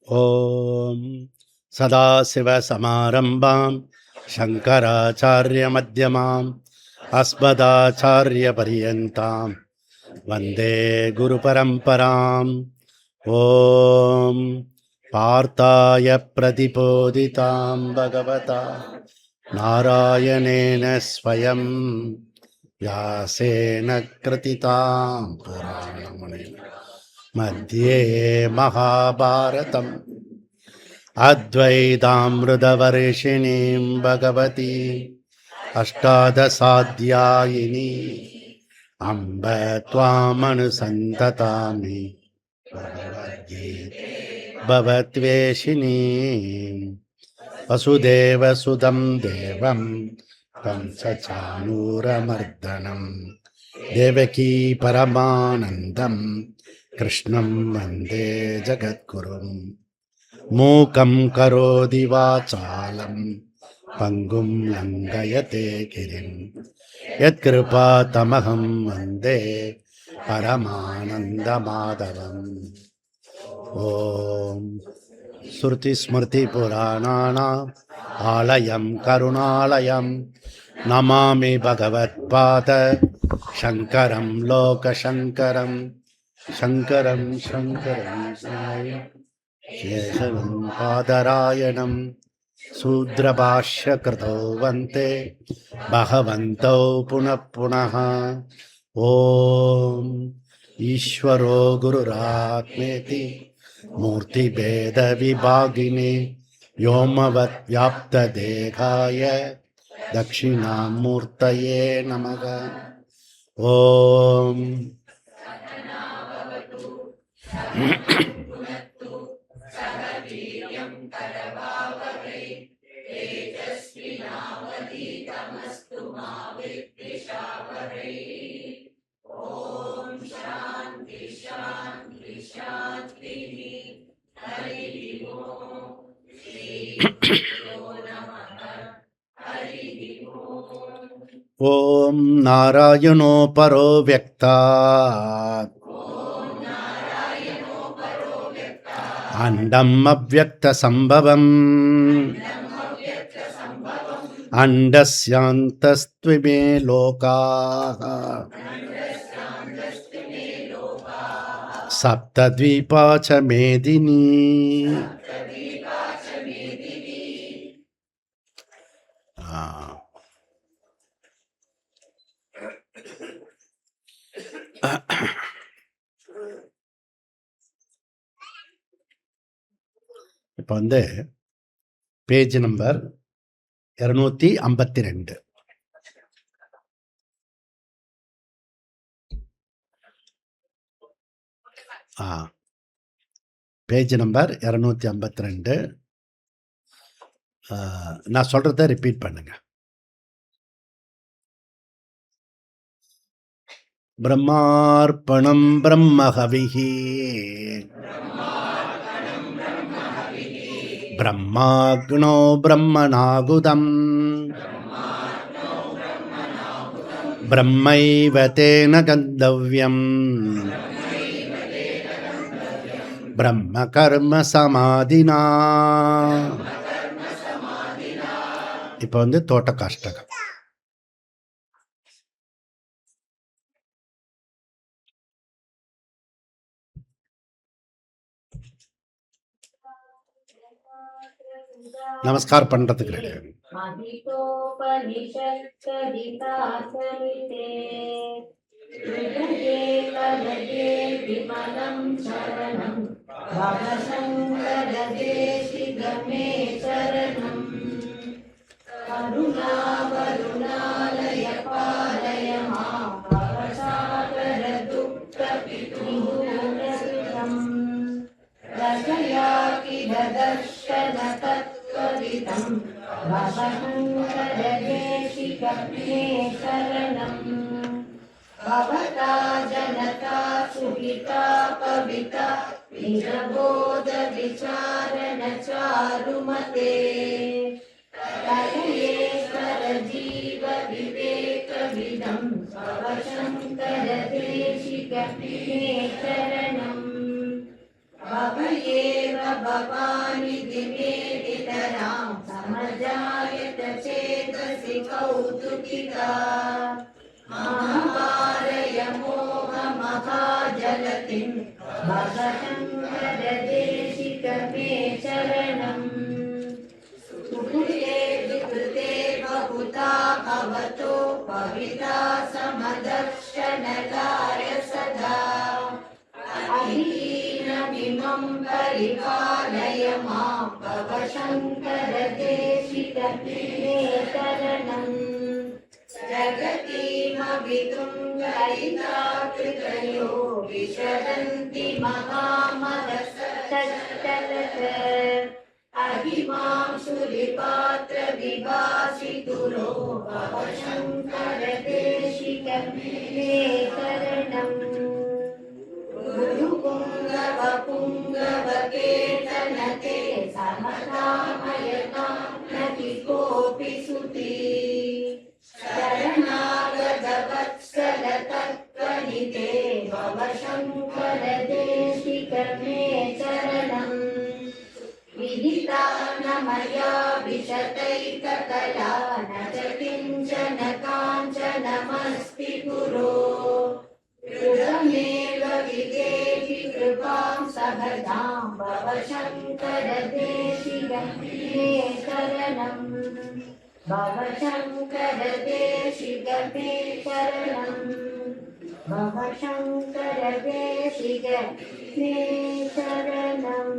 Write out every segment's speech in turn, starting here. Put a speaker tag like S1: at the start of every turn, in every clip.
S1: ஓம் சதாசிவசமாரம்பாம் சங்கராச்சாரியமத்யமாம் அஸ்மதாச்சாரியபரியந்தாம் வந்தே குருபரம்பராம். ஓம் பார்த்தாய பிரதிபோதிதாம் பகவதா நாராயணேன ஸ்வயம் வியாசேன கிருதிதாம் புராணமுனி மத்யே மகாபாரதம் அத்வைதாமிருதவர்ஷிணீம் பகவதி அஷ்டாதசாத்யாயினி அம்ப த்வாமனுசந்ததாமி பகவத்கீதே பவத்வேஷிணி. வசுதேவசுதம் தேவம் கம்சசானூரமர்தனம் தேவகீ பரமானந்தம் கிருஷ்ணம் வந்தே ஜகத்குரும். மூகம் கரோதி வாசாலம் பங்கும் லங்கயதே கிரிம் யத்கிருபா தமகம் வந்தே பரமானந்த மாதவம். ஓம் ஸ்ருதி ஸ்மிருதி புராணானாம் ஆலயம் கருணாலயம் நமாமி பகவத்பாத சங்கரம் லோகசங்கரம். சங்கரம் சங்கரம் கேசவம் பாதராயணம் சூத்ரபாஷ்யகிருதோ வந்தே பகவந்தோ புனః புனः. ஓம் ஈஸ்வரோ குருராத்மேதி மூர்த்திபேத விபாகினே வ்யோமவத் வியாப்த தேகாய தட்சிணாமூர்த்தயே நமக. ஓம் ஓம் நாராயணோ பரோ வ்யக்தாத் அண்டம் அவ்யக்த சம்பவம் அண்டஸ்யாந்தஸ்த்விமே லோகாः சப்தத்வீபா ச மேதினி. இப்போ பேஜ் நம்பர் 252. Page number 252. நான் சொல்றத ரிப்பீட் பண்ணுங்க. பிரம்மார்ப்பணம் பிரம்மஹவிஹி பிரம்மாக்னோ பிரம்மணாகுதம் பிரம்மைவ தேன கந்தவ்யம் பிரம்ம கர்ம சமாதினா. இப்போ தோட்டகாஷ்டகம். நமஸ்கார் பண்றதுக்கு ரெடி.
S2: भवता जनता सुहिता पविता निजबोध विचारण चारुमते कलयेश्वर जीव विवेक विदं भवशंकर देशिक शरणं भवयेव भवानिति मेदितरां समजायत चेतसि कौतुकिता महाभारय मोहमहाजलतिं भवशङ्कर देशिक मे शरणम् सुकृते विकृते बहुधा भवतो भविता समदर्शनकाय सदा अहीनमिमं परिपालय मां भवशङ्कर देशिक मे शरणम् जगतीमवितुङ्गलिता कृतयो विशरन्ति महामहसच्चलत् अहिमांशुरिपात्रविभासितुरो भवशङ्कर देशिक मे शरणम् गुरुपुङ्गवपुङ्गवकेतनते समतामयतां नति कोऽपि सुती शरणागतवत्सलतत्त्वनिते भवशङ्कर देशिक मे शरणम् विदिता न मया विशतैककला न च किञ्चन काञ्चनमस्ति पुरो दृढमेव विदेहि कृपां सहजां भवशङ्कर देशिक मे शरणम् भवशङ्कर देशिक मे शरणम् भवशङ्कर देशिक मे शरणम्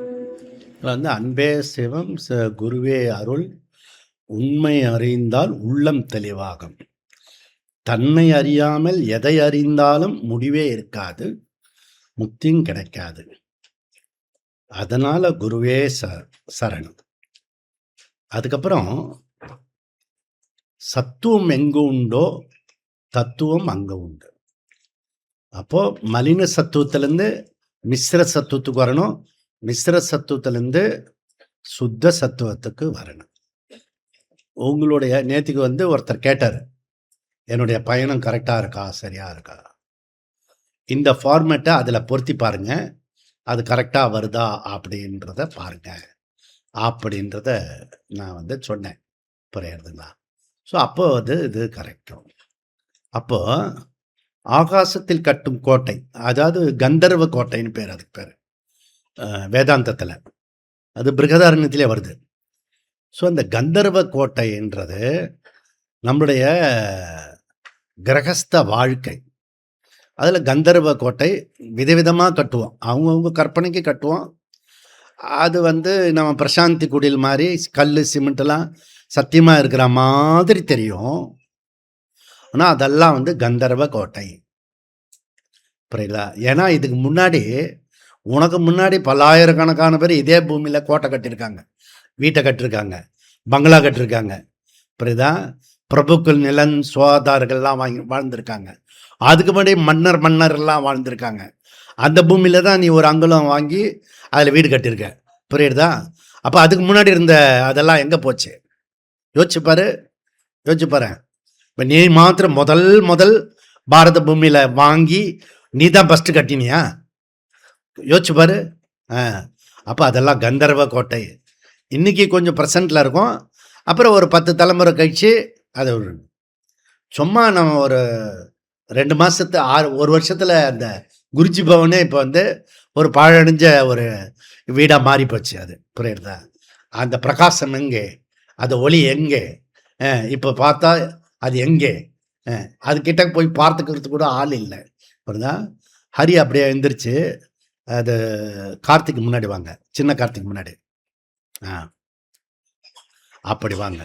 S1: வந்து அன்பே சிவம் குருவே அருள் உண்மை அறிந்தால் உள்ளம் தெளிவாகும். தன்னை அறியாமல் எதை அறிந்தாலும் முடிவே இருக்காது, முக்தியும் கிடைக்காது. அதனால குருவே சரணம். அதுக்கப்புறம் சத்துவம் எங்கு உண்டோ தத்துவம் அங்கே உண்டு. அப்போ மலின சத்துவத்திலேருந்து மிஸ்ர சத்துவத்துக்கு வரணும், மிஸ்ர சத்துவத்திலேருந்து சுத்த சத்துவத்துக்கு வரணும். உங்களுடைய நேற்றுக்கு வந்து ஒருத்தர் கேட்டார், என்னுடைய பயணம் கரெக்டாக இருக்கா, சரியா இருக்கா, இந்த ஃபார்மேட்டை அதில் பொருத்தி பாருங்க, அது கரெக்டாக வருதா அப்படின்றத பாருங்க அப்படின்றத நான் வந்து சொன்னேன். புரியுறதுங்களா? ஸோ அப்போ வந்து இது கரெக்டும். அப்போ ஆகாசத்தில் கட்டும் கோட்டை, அதாவது கந்தர்வ கோட்டைன்னு பேர், அதுக்கு பேர் வேதாந்தத்தில், அது பிருகதாரண்யத்திலே வருது. ஸோ அந்த கந்தர்வ கோட்டைன்றது நம்முடைய கிரகஸ்த வாழ்க்கை. அதில் கந்தர்வ கோட்டை விதவிதமாக கட்டுவோம், அவங்கவுங்க கற்பனைக்கு கட்டுவோம். அது வந்து நம்ம பிரசாந்தி குடில் மாதிரி கல் சிமெண்ட்லாம் சத்தியமாக இருக்கிற மாதிரி தெரியும். ஆனால் அதெல்லாம் வந்து கந்தர்வ கோட்டை. புரியுதா? ஏன்னா இதுக்கு முன்னாடி, உனக்கு முன்னாடி பல்லாயிரக்கணக்கான பேர் இதே பூமியில் கோட்டை கட்டியிருக்காங்க, வீட்டை கட்டியிருக்காங்க, பங்களா கட்டியிருக்காங்க. புரியுதா? பிரபுக்கள், நிலன், சுவாதார்கள்லாம் வாழ்ந்திருக்காங்க. அதுக்கு முன்னாடி மன்னர்லாம் வாழ்ந்திருக்காங்க. அந்த பூமியில் தான் நீ ஒரு அங்குலம் வாங்கி அதில் வீடு கட்டியிருக்க. புரியுதா? அப்போ அதுக்கு முன்னாடி இருந்த அதெல்லாம் எங்கே போச்சு? யோசிச்சு பாரு. இப்போ நீ மாத்திரம் முதல் பாரத பூமியில் வாங்கி நீ தான் ஃபஸ்ட்டு கட்டினியா? யோசிச்சு பாரு. அப்போ அதெல்லாம் கந்தர்வ கோட்டை. இன்றைக்கி கொஞ்சம் ப்ரெசண்ட்டில் இருக்கும், அப்புறம் ஒரு 10 தலைமுறை கழிச்சு அது சும்மா நம்ம ஒரு 2 மாதத்து 1 வருஷத்தில் அந்த குருஜி பவனே இப்போ வந்து ஒரு பாழடைஞ்ச ஒரு வீடாக மாறி போச்சு. அது புரியுறதா? அந்த பிரகாசம் எங்கே, அது ஒளி எங்கே, இப்போ பார்த்தா அது எங்கே, அது கிட்ட போய் பார்த்துக்கிறது கூட ஆள் இல்லை. புரியுதா? ஹரி அப்படியே எழுந்திரிச்சு, அது கார்த்திக் முன்னாடி வாங்க, சின்ன கார்த்திக் முன்னாடி, அப்படி வாங்க.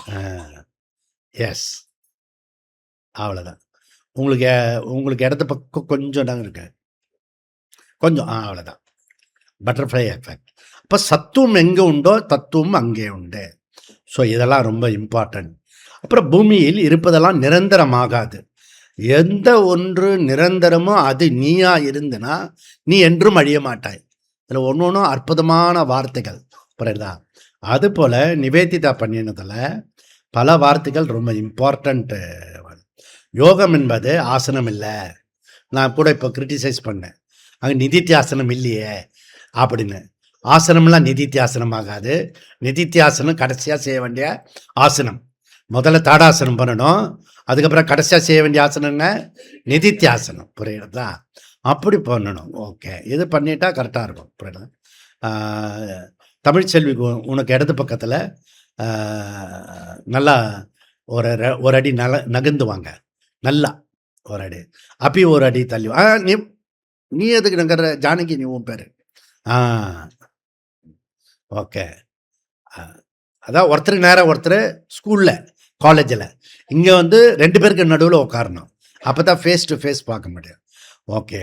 S1: எஸ், அவ்வளோதான். உங்களுக்கு இடத்த பக்கம் கொஞ்சம் நாங்கள் இருக்கு, கொஞ்சம், அவ்வளோதான். Butterfly effect. இப்போ சத்துவம் எங்கே உண்டோ தத்துவம் அங்கே உண்டு. ஸோ இதெல்லாம் ரொம்ப இம்பார்ட்டன்ட். அப்புறம் பூமியில் இருப்பதெல்லாம் நிரந்தரமாகாது. எந்த ஒன்று நிரந்தரமோ அது நீயா இருந்துனா நீ என்றும் அழிய மாட்டாய். இதில் ஒன்று அற்புதமான வார்த்தைகள். புரியுதா? அதுபோல் நிவேதிதா பண்ணினதில் பல வார்த்தைகள் ரொம்ப இம்பார்ட்டண்ட்டு. யோகம் என்பது ஆசனம் இல்லை. நான் கூட இப்போ கிரிட்டிசைஸ் பண்ணேன், அங்கே நிதித்தியாசனம் இல்லையே அப்படின்னு. ஆசனம்லாம் நிதித்தியாசனம் ஆகாது. நிதித்தியாசனம் கடைசியாக செய்ய வேண்டிய ஆசனம். முதல்ல தாடாசனம் பண்ணணும், அதுக்கப்புறம் கடைசியாக செய்ய வேண்டிய ஆசனம் என்ன? நிதித்தியாசனம். புரியுறதா? அப்படி பண்ணணும். ஓகே, இது பண்ணிட்டா கரெக்டாக இருக்கும். புரியுதா? தமிழ்ச்செல்வி உனக்கு இடது பக்கத்தில் நல்லா ஒரு அடி நகர்ந்து வாங்க. நல்லா ஒரு அடி, அப்பி ஒரு அடி தள்ளி நீ நீ எதுக்கு நகர்ற? ஜானகி, நீ உன் பேர். ஓகே. அதான் ஒருத்தருக்கு நேரம் ஒருத்தர் ஸ்கூலில் காலேஜில், இங்கே வந்து 2 பேருக்கு நடுவில் உட்காரணும். அப்போ தான் ஃபேஸ் டு ஃபேஸ் பார்க்க முடியும். ஓகே.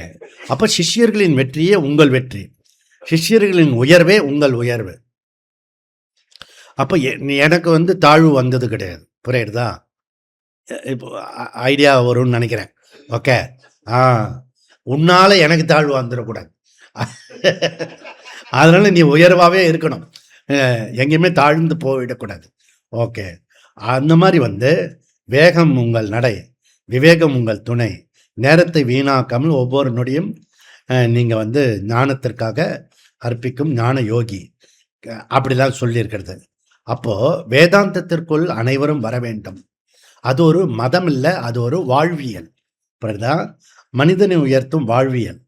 S1: அப்போ சிஷ்யர்களின் வெற்றியே உங்கள் வெற்றி, சிஷ்யர்களின் உயர்வே உங்கள் உயர்வு. அப்போ எனக்கு வந்து தாழ்வு வந்தது கிடையாது. புரியுறதா? இப்போ ஐடியா வரும்னு நினைக்கிறேன். ஓகே. உன்னால் எனக்கு தாழ்வு வந்துடக்கூடாது. அதனால் நீ உயர்வாகவே இருக்கணும், எங்கேயுமே தாழ்ந்து போயிடக்கூடாது. ஓகே. அந்த மாதிரி வந்து வேகம் உங்கள் நடை, விவேகம் உங்கள் துணை, நேரத்தை வீணாக்காமல் ஒவ்வொரு நொடியும் நீங்கள் வந்து ஞானத்திற்காக அர்ப்பிக்கும் ஞான யோகி, அப்படிலாம் சொல்லியிருக்கிறது. அப்போது வேதாந்தத்திற்குள் அனைவரும் வர வேண்டும். அது ஒரு மதம் இல்லை, அது ஒரு வாழ்வியல். புரியுதா? மனிதனை உயர்த்தும் வாழ்வியல்.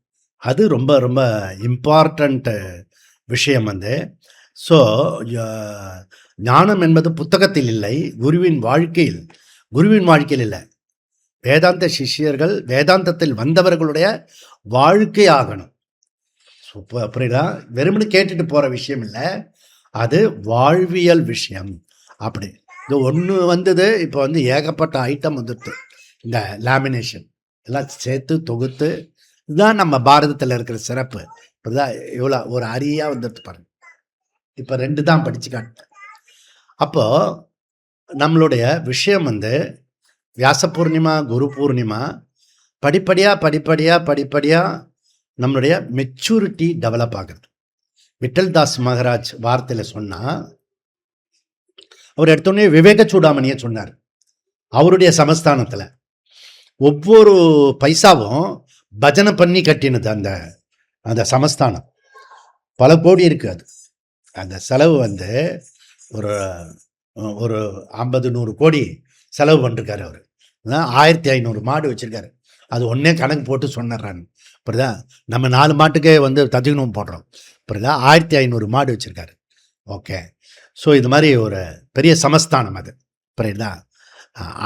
S1: அது ரொம்ப ரொம்ப இம்பார்ட்டண்ட் விஷயம் வந்து. ஸோ ஞானம் என்பது புத்தகத்தில் இல்லை, குருவின் வாழ்க்கையில் இல்லை. வேதாந்த சிஷ்யர்கள் வேதாந்தத்தில் வந்தவர்களுடைய வாழ்க்கை ஆகணும். புரியுதா? வெறுமனு கேட்டுட்டு போகிற விஷயம் இல்லை, அது வாழ்வியல் விஷயம். அப்படி இது ஒன்று வந்தது. இப்போ வந்து ஏகப்பட்ட ஐட்டம் வந்துட்டு, இந்த லேமினேஷன் எல்லாம் சேர்த்து தொகுத்து, இதுதான் நம்ம பாரதத்தில் இருக்கிற சிறப்பு. இப்படிதான் இவ்வளோ ஒரு அரியாக வந்துட்டு பாருங்க. இப்போ 2 தான் படித்து காட்டேன். அப்போது நம்மளுடைய விஷயம் வந்து வியாச பூர்ணிமா, குரு பூர்ணிமா, படிப்படியாக நம்மளுடைய மெச்சூரிட்டி டெவலப் ஆகுது. விட்டல் தாஸ் மகாராஜ் வார்த்தையில் சொன்னால், அவர் எடுத்தோடனே விவேக சூடாமணியை சொன்னார். அவருடைய சமஸ்தானத்தில் ஒவ்வொரு பைசாவும் பஜனை பண்ணி கட்டினது அந்த சமஸ்தானம். பல கோடி இருக்குது. அது அந்த செலவு வந்து ஒரு 50-100 கோடி செலவு பண்ணிருக்காரு அவர். 1500 மாடு வச்சுருக்காரு. அது ஒன்றே கணக்கு போட்டு சொன்னாரான்னு. புரியுதா? நம்ம 4 மாட்டுக்கே வந்து தஜிகணும் போடுறோம். புரியுதா? 1500 மாடு வச்சுருக்காரு. ஓகே. ஸோ இது மாதிரி ஒரு பெரிய சமஸ்தானம் அது. புரியுதா?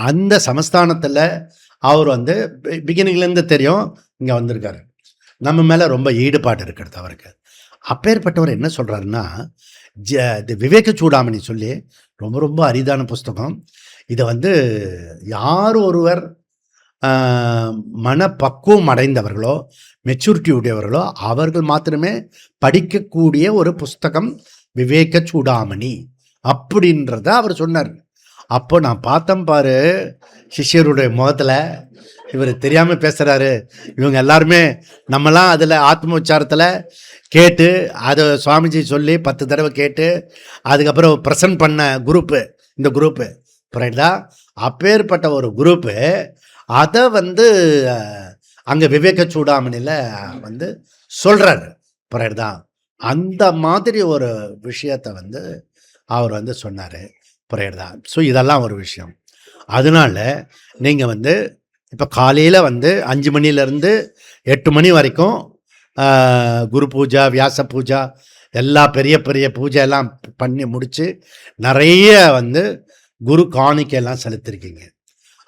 S1: அந்த சமஸ்தானத்தில் அவர் வந்து பிகினிங்லேருந்து தெரியும், இங்கே வந்திருக்காரு. நம்ம மேலே ரொம்ப ஈடுபாடு இருக்கிறது அவருக்கு. அப்பேற்பட்டவர் என்ன சொல்கிறாருன்னா, இது விவேக சூடாமணி சொல்லி ரொம்ப ரொம்ப அரிதான புஸ்தகம். இதை வந்து யார் ஒருவர் மனப்பக்குவம் அடைந்தவர்களோ, மெச்சூரிட்டி உடையவர்களோ அவர்கள் மாத்திரமே படிக்கக்கூடிய ஒரு புஸ்தகம் விவேக சூடாமணி அப்படின்றத அவர் சொன்னார். அப்போ நான் பார்த்தேன் பாரு, சிஷ்யருடைய முகத்தில் இவர் தெரியாமல் பேசுகிறாரு. இவங்க எல்லாருமே நம்மலாம் அதில் ஆத்ம உச்சாரத்தில் கேட்டு, அதை சுவாமிஜி சொல்லி 10 தடவை கேட்டு, அதுக்கப்புறம் ப்ரெசன்ட் பண்ண இந்த குரூப்பு புரியுதா? அப்பேற்பட்ட ஒரு குரூப்பு அதை வந்து அங்கே விவேக சூடாமணியில் வந்து சொல்கிறாரு. புரியுதா? அந்த மாதிரி ஒரு விஷயத்தை வந்து அவர் வந்து சொன்னார். புரியுதா? ஸோ இதெல்லாம் ஒரு விஷயம். அதனால நீங்கள் வந்து இப்போ காலையில் வந்து 5 மணிலேருந்து 8 மணி வரைக்கும் குரு பூஜா, வியாச பூஜா, எல்லா பெரிய பெரிய பூஜை எல்லாம் பண்ணி முடித்து நிறைய வந்து குரு காணிக்கையெல்லாம் செலுத்திருக்கீங்க.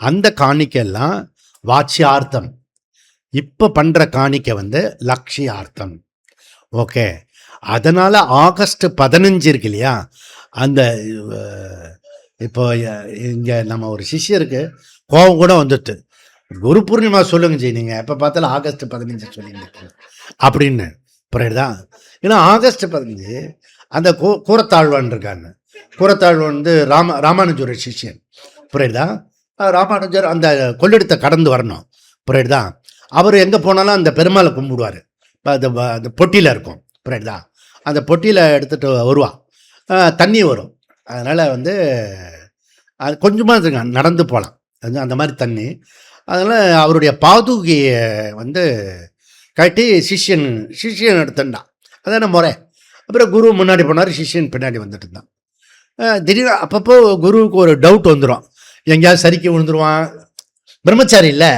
S1: அந்த காணிக்கையெல்லாம் வாட்சியார்த்தம். இப்போ பண்ணுற காணிக்கை வந்து லட்சியார்த்தம். ஓகே. அதனால் ஆகஸ்ட் 15 இருக்கு இல்லையா, அந்த இப்போ இங்கே நம்ம ஒரு சிஷ்யருக்கு கோபம் கூட வந்துட்டு, குரு பூர்ணிமா சொல்லுங்க ஜி, நீங்கள் எப்போ பார்த்தாலும் ஆகஸ்ட் 15 சொல்லிங்க அப்படின்னு. புரியுதா? ஏன்னா ஆகஸ்ட் 15 அந்த கூரத்தாழ்வான் இருக்காங்க. கூரத்தாழ்வான் வந்து ராமானுஜர் சிஷ்யன். புரியுதா? ராமானுஜர் அந்த கொள்ளிடத்தை கடந்து வரணும். புரியுதா? அவர் எங்கே போனாலும் அந்த பெருமாளை கும்பிடுவார். அந்த பொட்டியில் இருக்கும். புரியுதா? அந்த பொட்டியில் எடுத்துகிட்டு வருவான், தண்ணி வரும். அதனால் வந்து அது கொஞ்சமாக நடந்து போகலாம், அந்த மாதிரி தண்ணி. அதனால் அவருடைய பாதுகையை வந்து கட்டி சிஷ்யன் எடுத்துட்டான். அதான முறை. அப்புறம் குரு முன்னாடி போனார், சிஷ்யன் பின்னாடி வந்துட்டு இருந்தான். திடீர்னு அப்பப்போ குருவுக்கு ஒரு டவுட் வந்துடும், எங்கேயாவது சரிக்கி விழுந்துருவான், பிரம்மச்சாரி இல்லை,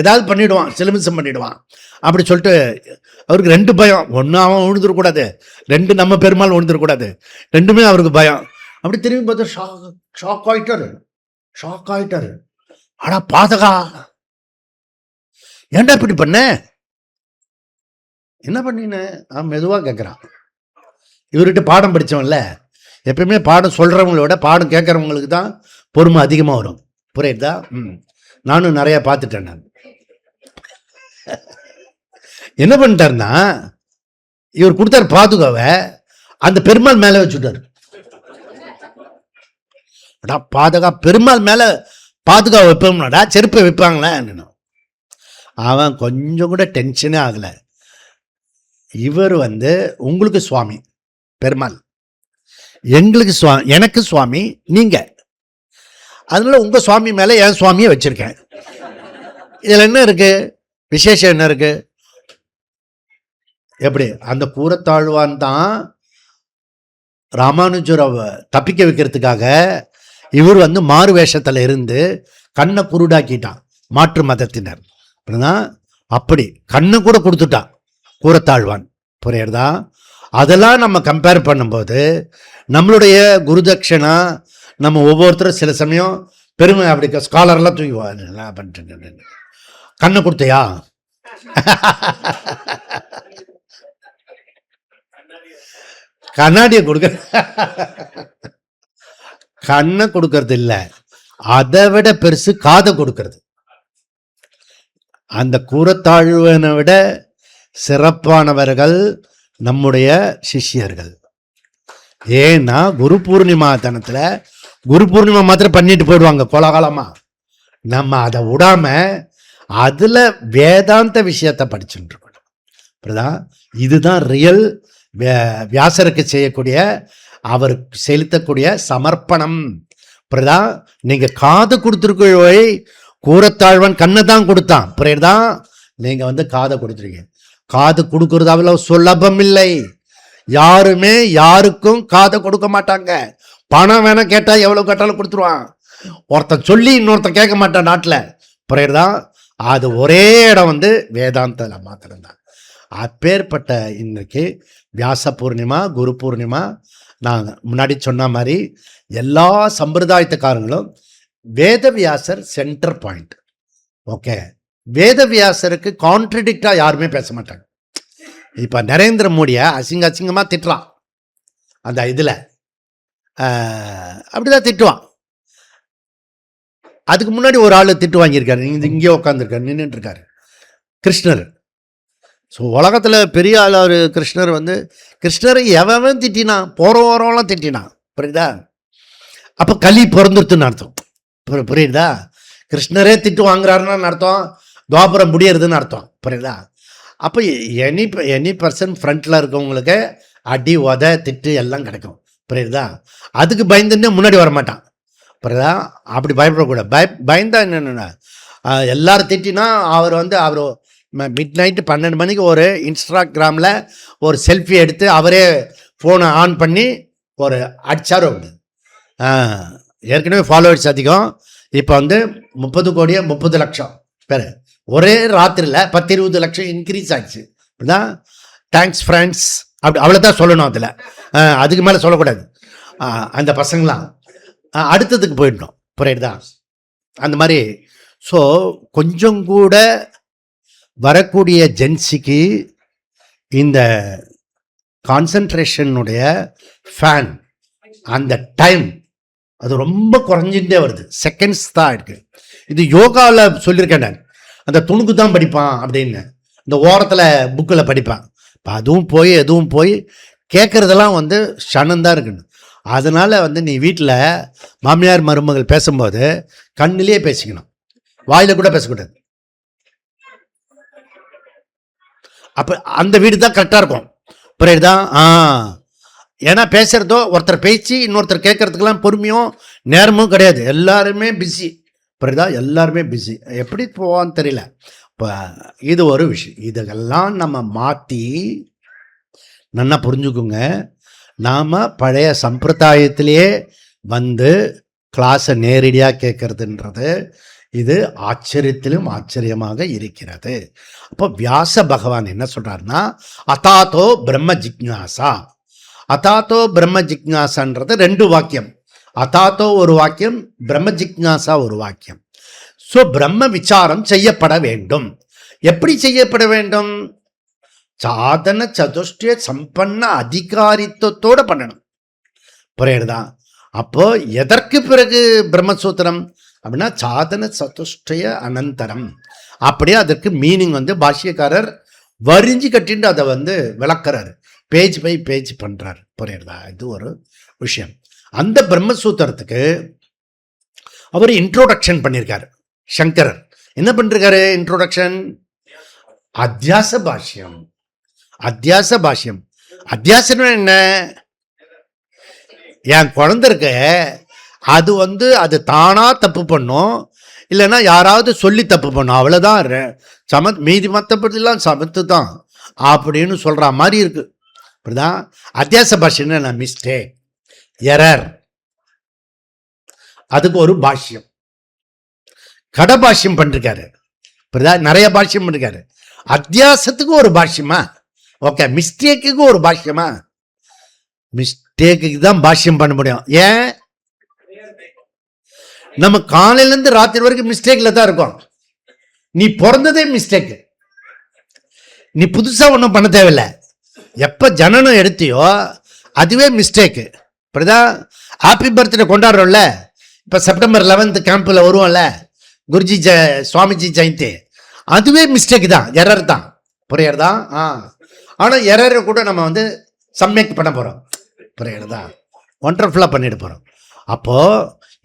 S1: ஏதாவது பண்ணிவிடுவான், சிலுமிசம் பண்ணிவிடுவான் அப்படி சொல்லிட்டு அவருக்கு 2 பயம். ஒன்று அவன் விழுந்துடக்கூடாது, 2 நம்ம பெருமாள் விழுந்துடக்கூடாது, 2மே அவருக்கு பயம். அப்படி திரும்பி பார்த்தா ஷாக் ஆயிட்டாரு. ஆனா பாதகா, ஏன்டா இப்படி பண்ண, என்ன பண்ணின? அவன் மெதுவாக கேட்குறான். இவர்கிட்ட பாடம் படித்தவன்ல, எப்பயுமே பாடம் சொல்கிறவங்களோட பாடம் கேட்குறவங்களுக்கு தான் பொறுமை அதிகமாக வரும். புரியுதா? நானும் நிறையா பார்த்துட்டேன். நான் என்ன பண்ணிட்டாருன்னா, இவர் கொடுத்தாரு பாதுகாவை, அந்த பெருமாள் மேலே வச்சுட்டாரு. பாதுகா பெருமாள் மேலே பாதுகாப்பு வைப்போம்னாடா, செருப்பை வைப்பாங்களா? அவன் கொஞ்சம் கூட டென்ஷனே ஆகலை. இவர் உங்களுக்கு சுவாமி பெருமாள், எங்களுக்கு சுவாமி, எனக்கு சுவாமி நீங்க, அதனால உங்க சுவாமி மேலே என் சுவாமியை வச்சிருக்கேன். இதில் என்ன இருக்கு, விசேஷம் என்ன இருக்கு? எப்படி அந்த கூரத்தாழ்வான் தான் ராமானுஜரை தப்பிக்க வைக்கிறதுக்காக இவர் மாறு வேஷத்தில் இருந்து கண்ணை குருடாக்கிட்டான் மாற்று மதத்தினர். அப்படிதான், அப்படி கண்ணை கூட கொடுத்துட்டான் கூரத்தாழ்வான். புரியுறதா? அதெல்லாம் நம்ம கம்பேர் பண்ணும்போது நம்மளுடைய குருதட்சணா, நம்ம ஒவ்வொருத்தரும் சில சமயம் பெருமை அப்படி ஸ்காலர்லாம் தூக்குவாங்க, பண்ணிட்டு கண்ணை கொடுத்தையா கண்ணாடியை கொடுக்க, கண்ணை கொடுக்கறது இல்லை, அதை விட பெருசு காதை கொடுக்கறது. அந்த கூரத்தாழ்வனை விட சிறப்பானவர்கள் நம்முடைய சிஷ்யர்கள். ஏன்னா குரு பூர்ணிமா தினத்துல குரு பூர்ணிமா மாத்திரம் பண்ணிட்டு போயிடுவாங்க கோலாகாலமா. நம்ம அதை விடாம அதுல வேதாந்த விஷயத்தை படிச்சுட்டு இருக்கணும். அப்படிதான், இதுதான் ரியல் வியாசருக்கு செய்யக்கூடிய, அவருக்கு செலுத்தக்கூடிய சமர்ப்பணம். அப்படிதான், நீங்க காது கொடுத்துருக்கோய், கூரத்தாழ்வன் கண்ணை தான் கொடுத்தான், புரியுதான்? நீங்க காதை கொடுத்துருக்கீங்க. காது கொடுக்கறது அவ்வளவு சுலபம் இல்லை. யாருமே யாருக்கும் காதை கொடுக்க மாட்டாங்க. பணம் வேணா கேட்டா எவ்வளவு கேட்டாலும் கொடுத்துருவான். ஒருத்தன் சொல்லி இன்னொருத்தன் கேட்க மாட்டான் நாட்டில், புரியுறதா? அது ஒரே இடம் வேதாந்தல மாத்திரம்தான். அப்பேற்பட்ட இன்னைக்கு வியாச பூர்ணிமா, குரு பூர்ணிமா, நான் முன்னாடி சொன்ன மாதிரி எல்லா சம்பிரதாயத்துக்காரங்களும் வேதவியாசர் சென்டர் பாயிண்ட். ஓகே, வேதவியாசருக்கு கான்ட்ரடிக்டா யாருமே பேச மாட்டாங்க. இப்ப நரேந்திர மோடியை அசிங்கமா திட்டுறான், அந்த இதுல அப்படிதான் திட்டுவான். அதுக்கு முன்னாடி ஒரு ஆள் திட்டு வாங்கியிருக்காரு, இங்கே உட்காந்துருக்காரு, நின்றுட்டு இருக்காரு, கிருஷ்ணர். ஸோ உலகத்தில் பெரிய ஆள் அவர் கிருஷ்ணர். கிருஷ்ணரை எவன் திட்டினான், போகிற ஓரம்லாம் திட்டினான், புரியுதா? அப்போ கலி பிறந்துருத்துன்னு அர்த்தம், புரியுதா? கிருஷ்ணரே திட்டு வாங்குறாருன்னு அர்த்தம், துவாபுரம் முடியறதுன்னு அர்த்தம், புரியுதா? அப்போ எனி பர்சன் ஃப்ரண்ட்டில் இருக்கவங்களுக்கு அடி உத திட்டு எல்லாம் கிடைக்கும், புரியுதா? அதுக்கு பயந்துன்னே முன்னாடி வரமாட்டான், புரியுதா? அப்படி பயப்படக்கூடாது. பயந்தா என்னென்ன எல்லாரும் திட்டினா அவர் அவர் மிட் நைட்டு 12 மணிக்கு ஒரு இன்ஸ்டாகிராமில் ஒரு செல்ஃபி எடுத்து அவரே ஃபோனை ஆன் பண்ணி ஒரு அடிச்சார். ஏற்கனவே ஃபாலோவர்ஸ் அதிகம். இப்போ 30 கோடியே 30 லட்சம் பேர் ஒரே ராத்திரியில் 10-20 லட்சம் இன்க்ரீஸ் ஆகிடுச்சு. அப்படிதான், தேங்க்ஸ் ஃப்ரெண்ட்ஸ் அப்படி அவ்வளோதான் சொல்லணும். அதில் அதுக்கு மேலே சொல்லக்கூடாது. அந்த பசங்களாம் அடுத்ததுக்கு போயிடணும், புரியுதா? அந்த மாதிரி. ஸோ கொஞ்சம் கூட வரக்கூடிய ஜென்சிக்கு இந்த கான்சன்ட்ரேஷனுடைய ஃபேன், அந்த டைம் அது ரொம்ப குறைஞ்சிட்டே வருது, செகண்ட்ஸ் தான் இருக்கு. இது யோகாவில் சொல்லியிருக்கேன் நான், அந்த துணுக்கு தான் படிப்பான் அப்படின்னு, இந்த ஓரத்தில் புக்கில் படிப்பான். இப்போ அதுவும் போய் எதுவும் போய் கேட்குறதெல்லாம் ஷனந்தான் இருக்குன்னு. அதனால் நீ வீட்டில் மாமியார் மருமகள் பேசும்போது கண்ணிலே பேசிக்கணும், வாயில் கூட பேசக்கூடாது. அப்போ அந்த வீடு தான் கரெக்டாக இருக்கும், புரியுதா? ஏன்னா பேசுகிறதோ ஒருத்தர் பேச்சு இன்னொருத்தர் கேட்கறதுக்கெல்லாம் பொறுமையும் நேரமும் கிடையாது, எல்லாருமே பிஸி, புரியுதா? எல்லாருமே பிஸி, எப்படி போவான்னு தெரியல. இப்போ இது ஒரு விஷயம். இதெல்லாம் நம்ம மாற்றி நல்லா புரிஞ்சுக்குங்க. நாம் பழைய சம்பிரதாயத்திலேயே வந்து கிளாஸை நேரடியாக கேட்கறதுன்றது இது ஆச்சரியத்திலும் ஆச்சரியமாக இருக்கிறது. அப்போ வியாச பகவான் என்ன சொல்றாருன்னா, அதாத்தோ பிரம்ம ஜிக்ஞாசா. அதாத்தோ பிரம்ம ஜிக்ஞாசான்றது 2 வாக்கியம். அதாத்தோ ஒரு வாக்கியம், பிரம்ம ஜிக்ஞாசா ஒரு வாக்கியம். ஸோ பிரம்ம விசாரம் செய்யப்பட வேண்டும். எப்படி செய்யப்பட வேண்டும்? சாதன சதுஷ்டய சம்பன்ன அதிகாரித்துவத்தோட பண்ணணும். புரியுறதா? அப்போ எதற்கு பிறகு பிரம்மசூத்திரம் அப்படின்னா சாதன சதுஷ்டய அனந்தரம். அப்படியே அதற்கு மீனிங் வந்து பாஷ்யக்காரர் வரிஞ்சு கட்டிட்டு அதை வந்து விளக்குறாரு, பேஜ் பை பேஜ் பண்றாரு. புரியுறதா? இது ஒரு விஷயம். அந்த பிரம்மசூத்திரத்துக்கு அவர் இன்ட்ரோடக்ஷன் பண்ணியிருக்காரு. சங்கரர் என்ன பண்ணிருக்காரு? இன்ட்ரோடக்ஷன் அத்தியாச பாஷ்யம். அத்தியாச பாஷ்யம். அத்தியாசம் என்ன? என் குழந்தை இருக்க அது வந்து அது தானா தப்பு பண்ணும், இல்லைன்னா யாராவது சொல்லி தப்பு பண்ணும், அவ்வளோதான். மீதி மற்றபடிலாம் சமத்து தான் அப்படின்னு சொல்ற மாதிரி இருக்கு. அப்படிதான் அத்தியாச பாஷ்யம். என்ன? Mistake, error. அதுக்கு ஒரு பாஷ்யம் கடபாஷ்யம் பண்ணிருக்காரு. நிறைய பாஷ்யம் பண்ணிருக்காரு. அத்தியாசத்துக்கு ஒரு பாஷ்யமா? ஓகே. மிஸ்டேக்குக்கு ஒரு பாஷ்யமா? மிஸ்டேக்கு தான் பாஷ்யம் பண்ண முடியும். ஏன்? நம்ம காலையிலேருந்து ராத்திரி வரைக்கும் மிஸ்டேக்ல தான் இருக்கோம். நீ பிறந்ததே மிஸ்டேக்கு. நீ புதுசா ஒன்றும் பண்ண தேவையில்லை. எப்ப ஜனனம் எடுத்தியோ அதுவே மிஸ்டேக்கு. இப்படிதான் ஹாப்பி பர்த்டே கொண்டாடுறோம்ல. இப்ப செப்டம்பர் 11 கேம்பில் வருவோம்ல, குருஜி சுவாமிஜி ஜெயந்தி, அதுவே மிஸ்டேக் தான், எரர் தான். புரியுறதா? ஆனா எரரை கூட நம்ம வந்து சம்மேக் பண்ண போறோம். புரியுறதா? ஒண்டர்ஃபுல்லா பண்ணிட்டு போறோம். அப்போ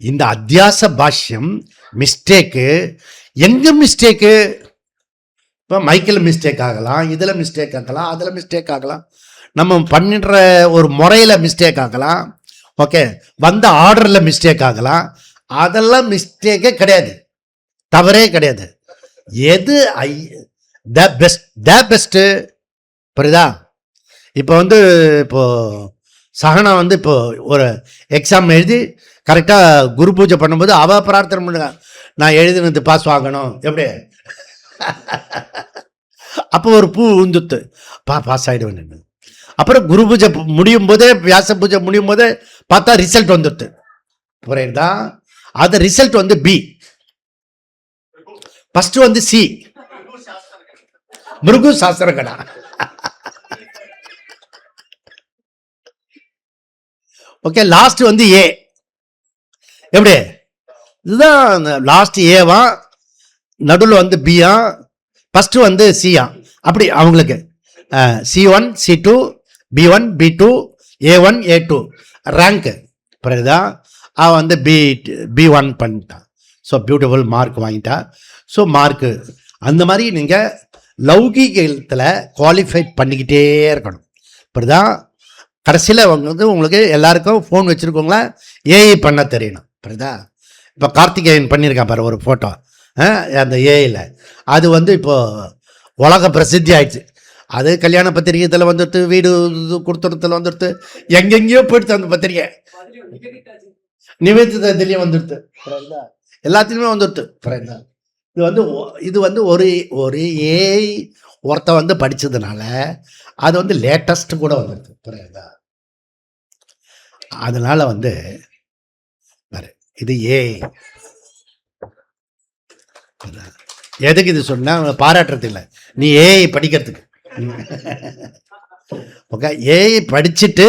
S1: இந்த அத்தியாச பாஷ்யம் மிஸ்டேக்கு. எங்க மிஸ்டேக்கு? இப்போ மைக்கில் மிஸ்டேக் ஆகலாம், இதில் மிஸ்டேக் ஆகலாம், அதில் மிஸ்டேக் ஆகலாம், நம்ம பண்ணிடுற ஒரு முறையில் மிஸ்டேக் ஆகலாம். ஓகே. வந்த ஆர்டரில் மிஸ்டேக் ஆகலாம். அதெல்லாம் மிஸ்டேக்கே கிடையாது, தவறே கிடையாது. எது த பெஸ்ட்டு? புரியுதா? இப்போ வந்து இப்போ சகனா வந்து இப்போ ஒரு எக்ஸாம் எழுதி கரெக்டாக குரு பூஜை பண்ணும்போது அவள் பிரார்த்தனை பண்ணுங்க, நான் எழுதினது பாஸ் ஆகணும். எப்படி? அப்போ ஒரு பூ உந்துத்து பாஸ் ஆகிடுவேன். அப்புறம் குரு பூஜை முடியும் போதே, வியாச பூஜை முடியும் போதே பார்த்தா ரிசல்ட் வந்துடுது. புரியுதா? அது ரிசல்ட் வந்து பி. ஃபர்ஸ்ட் வந்து சி, மிருகு சாஸ்திரகடா. ஓகே. லாஸ்ட் வந்து ஏ. எப்படி? இதுதான் லாஸ்ட் ஏவா, நடுவில் வந்து பியா, ஃபர்ஸ்ட் வந்து சியா. அப்படி அவங்களுக்கு C1 C2 B1 B2 A1 A2 rank. புரியுதா? அவன் வந்து B1 பண்ணிட்டான். ஸோ பியூட்டிஃபுல் மார்க் வாங்கிட்டா. ஸோ மார்க்கு அந்த மாதிரி நீங்கள் லௌகீகத்தில் குவாலிஃபைட் பண்ணிக்கிட்டே இருக்கணும். புரியுதா? கடைசியில் வந்து உங்களுக்கு எல்லாருக்கும் ஃபோன் வச்சுருக்கோங்களா, ஏஐ பண்ண தெரியணும். புரியுதா? இப்போ கார்த்திகேயன் பண்ணியிருக்கான் பாரு ஒரு ஃபோட்டோ அந்த ஏஐயில். அது வந்து இப்போது உலக பிரசித்தி ஆயிடுச்சு. அது கல்யாண பத்திரிகைத்தில் வந்துடுது, வீடு கொடுத்துறதுல வந்துடுது, எங்கெங்கேயோ போயிடுது அந்த பத்திரிகை. நிவேதிதத்திலேயே வந்துடுது. எல்லாத்துலேயுமே வந்துடுது. இது வந்து ஒரு ஏஐ ஒருத்த வந்து படித்ததுனால அது வந்து லேட்டஸ்ட் கூட வந்துடுது. புரியுதா? அதனால வந்து இது ஏஐ. எதுக்கு இது சொன்னா பாராட்டுறது இல்லை, நீ ஏஐ படிக்கிறதுக்கு. ஓகே. ஏஐ படிச்சுட்டு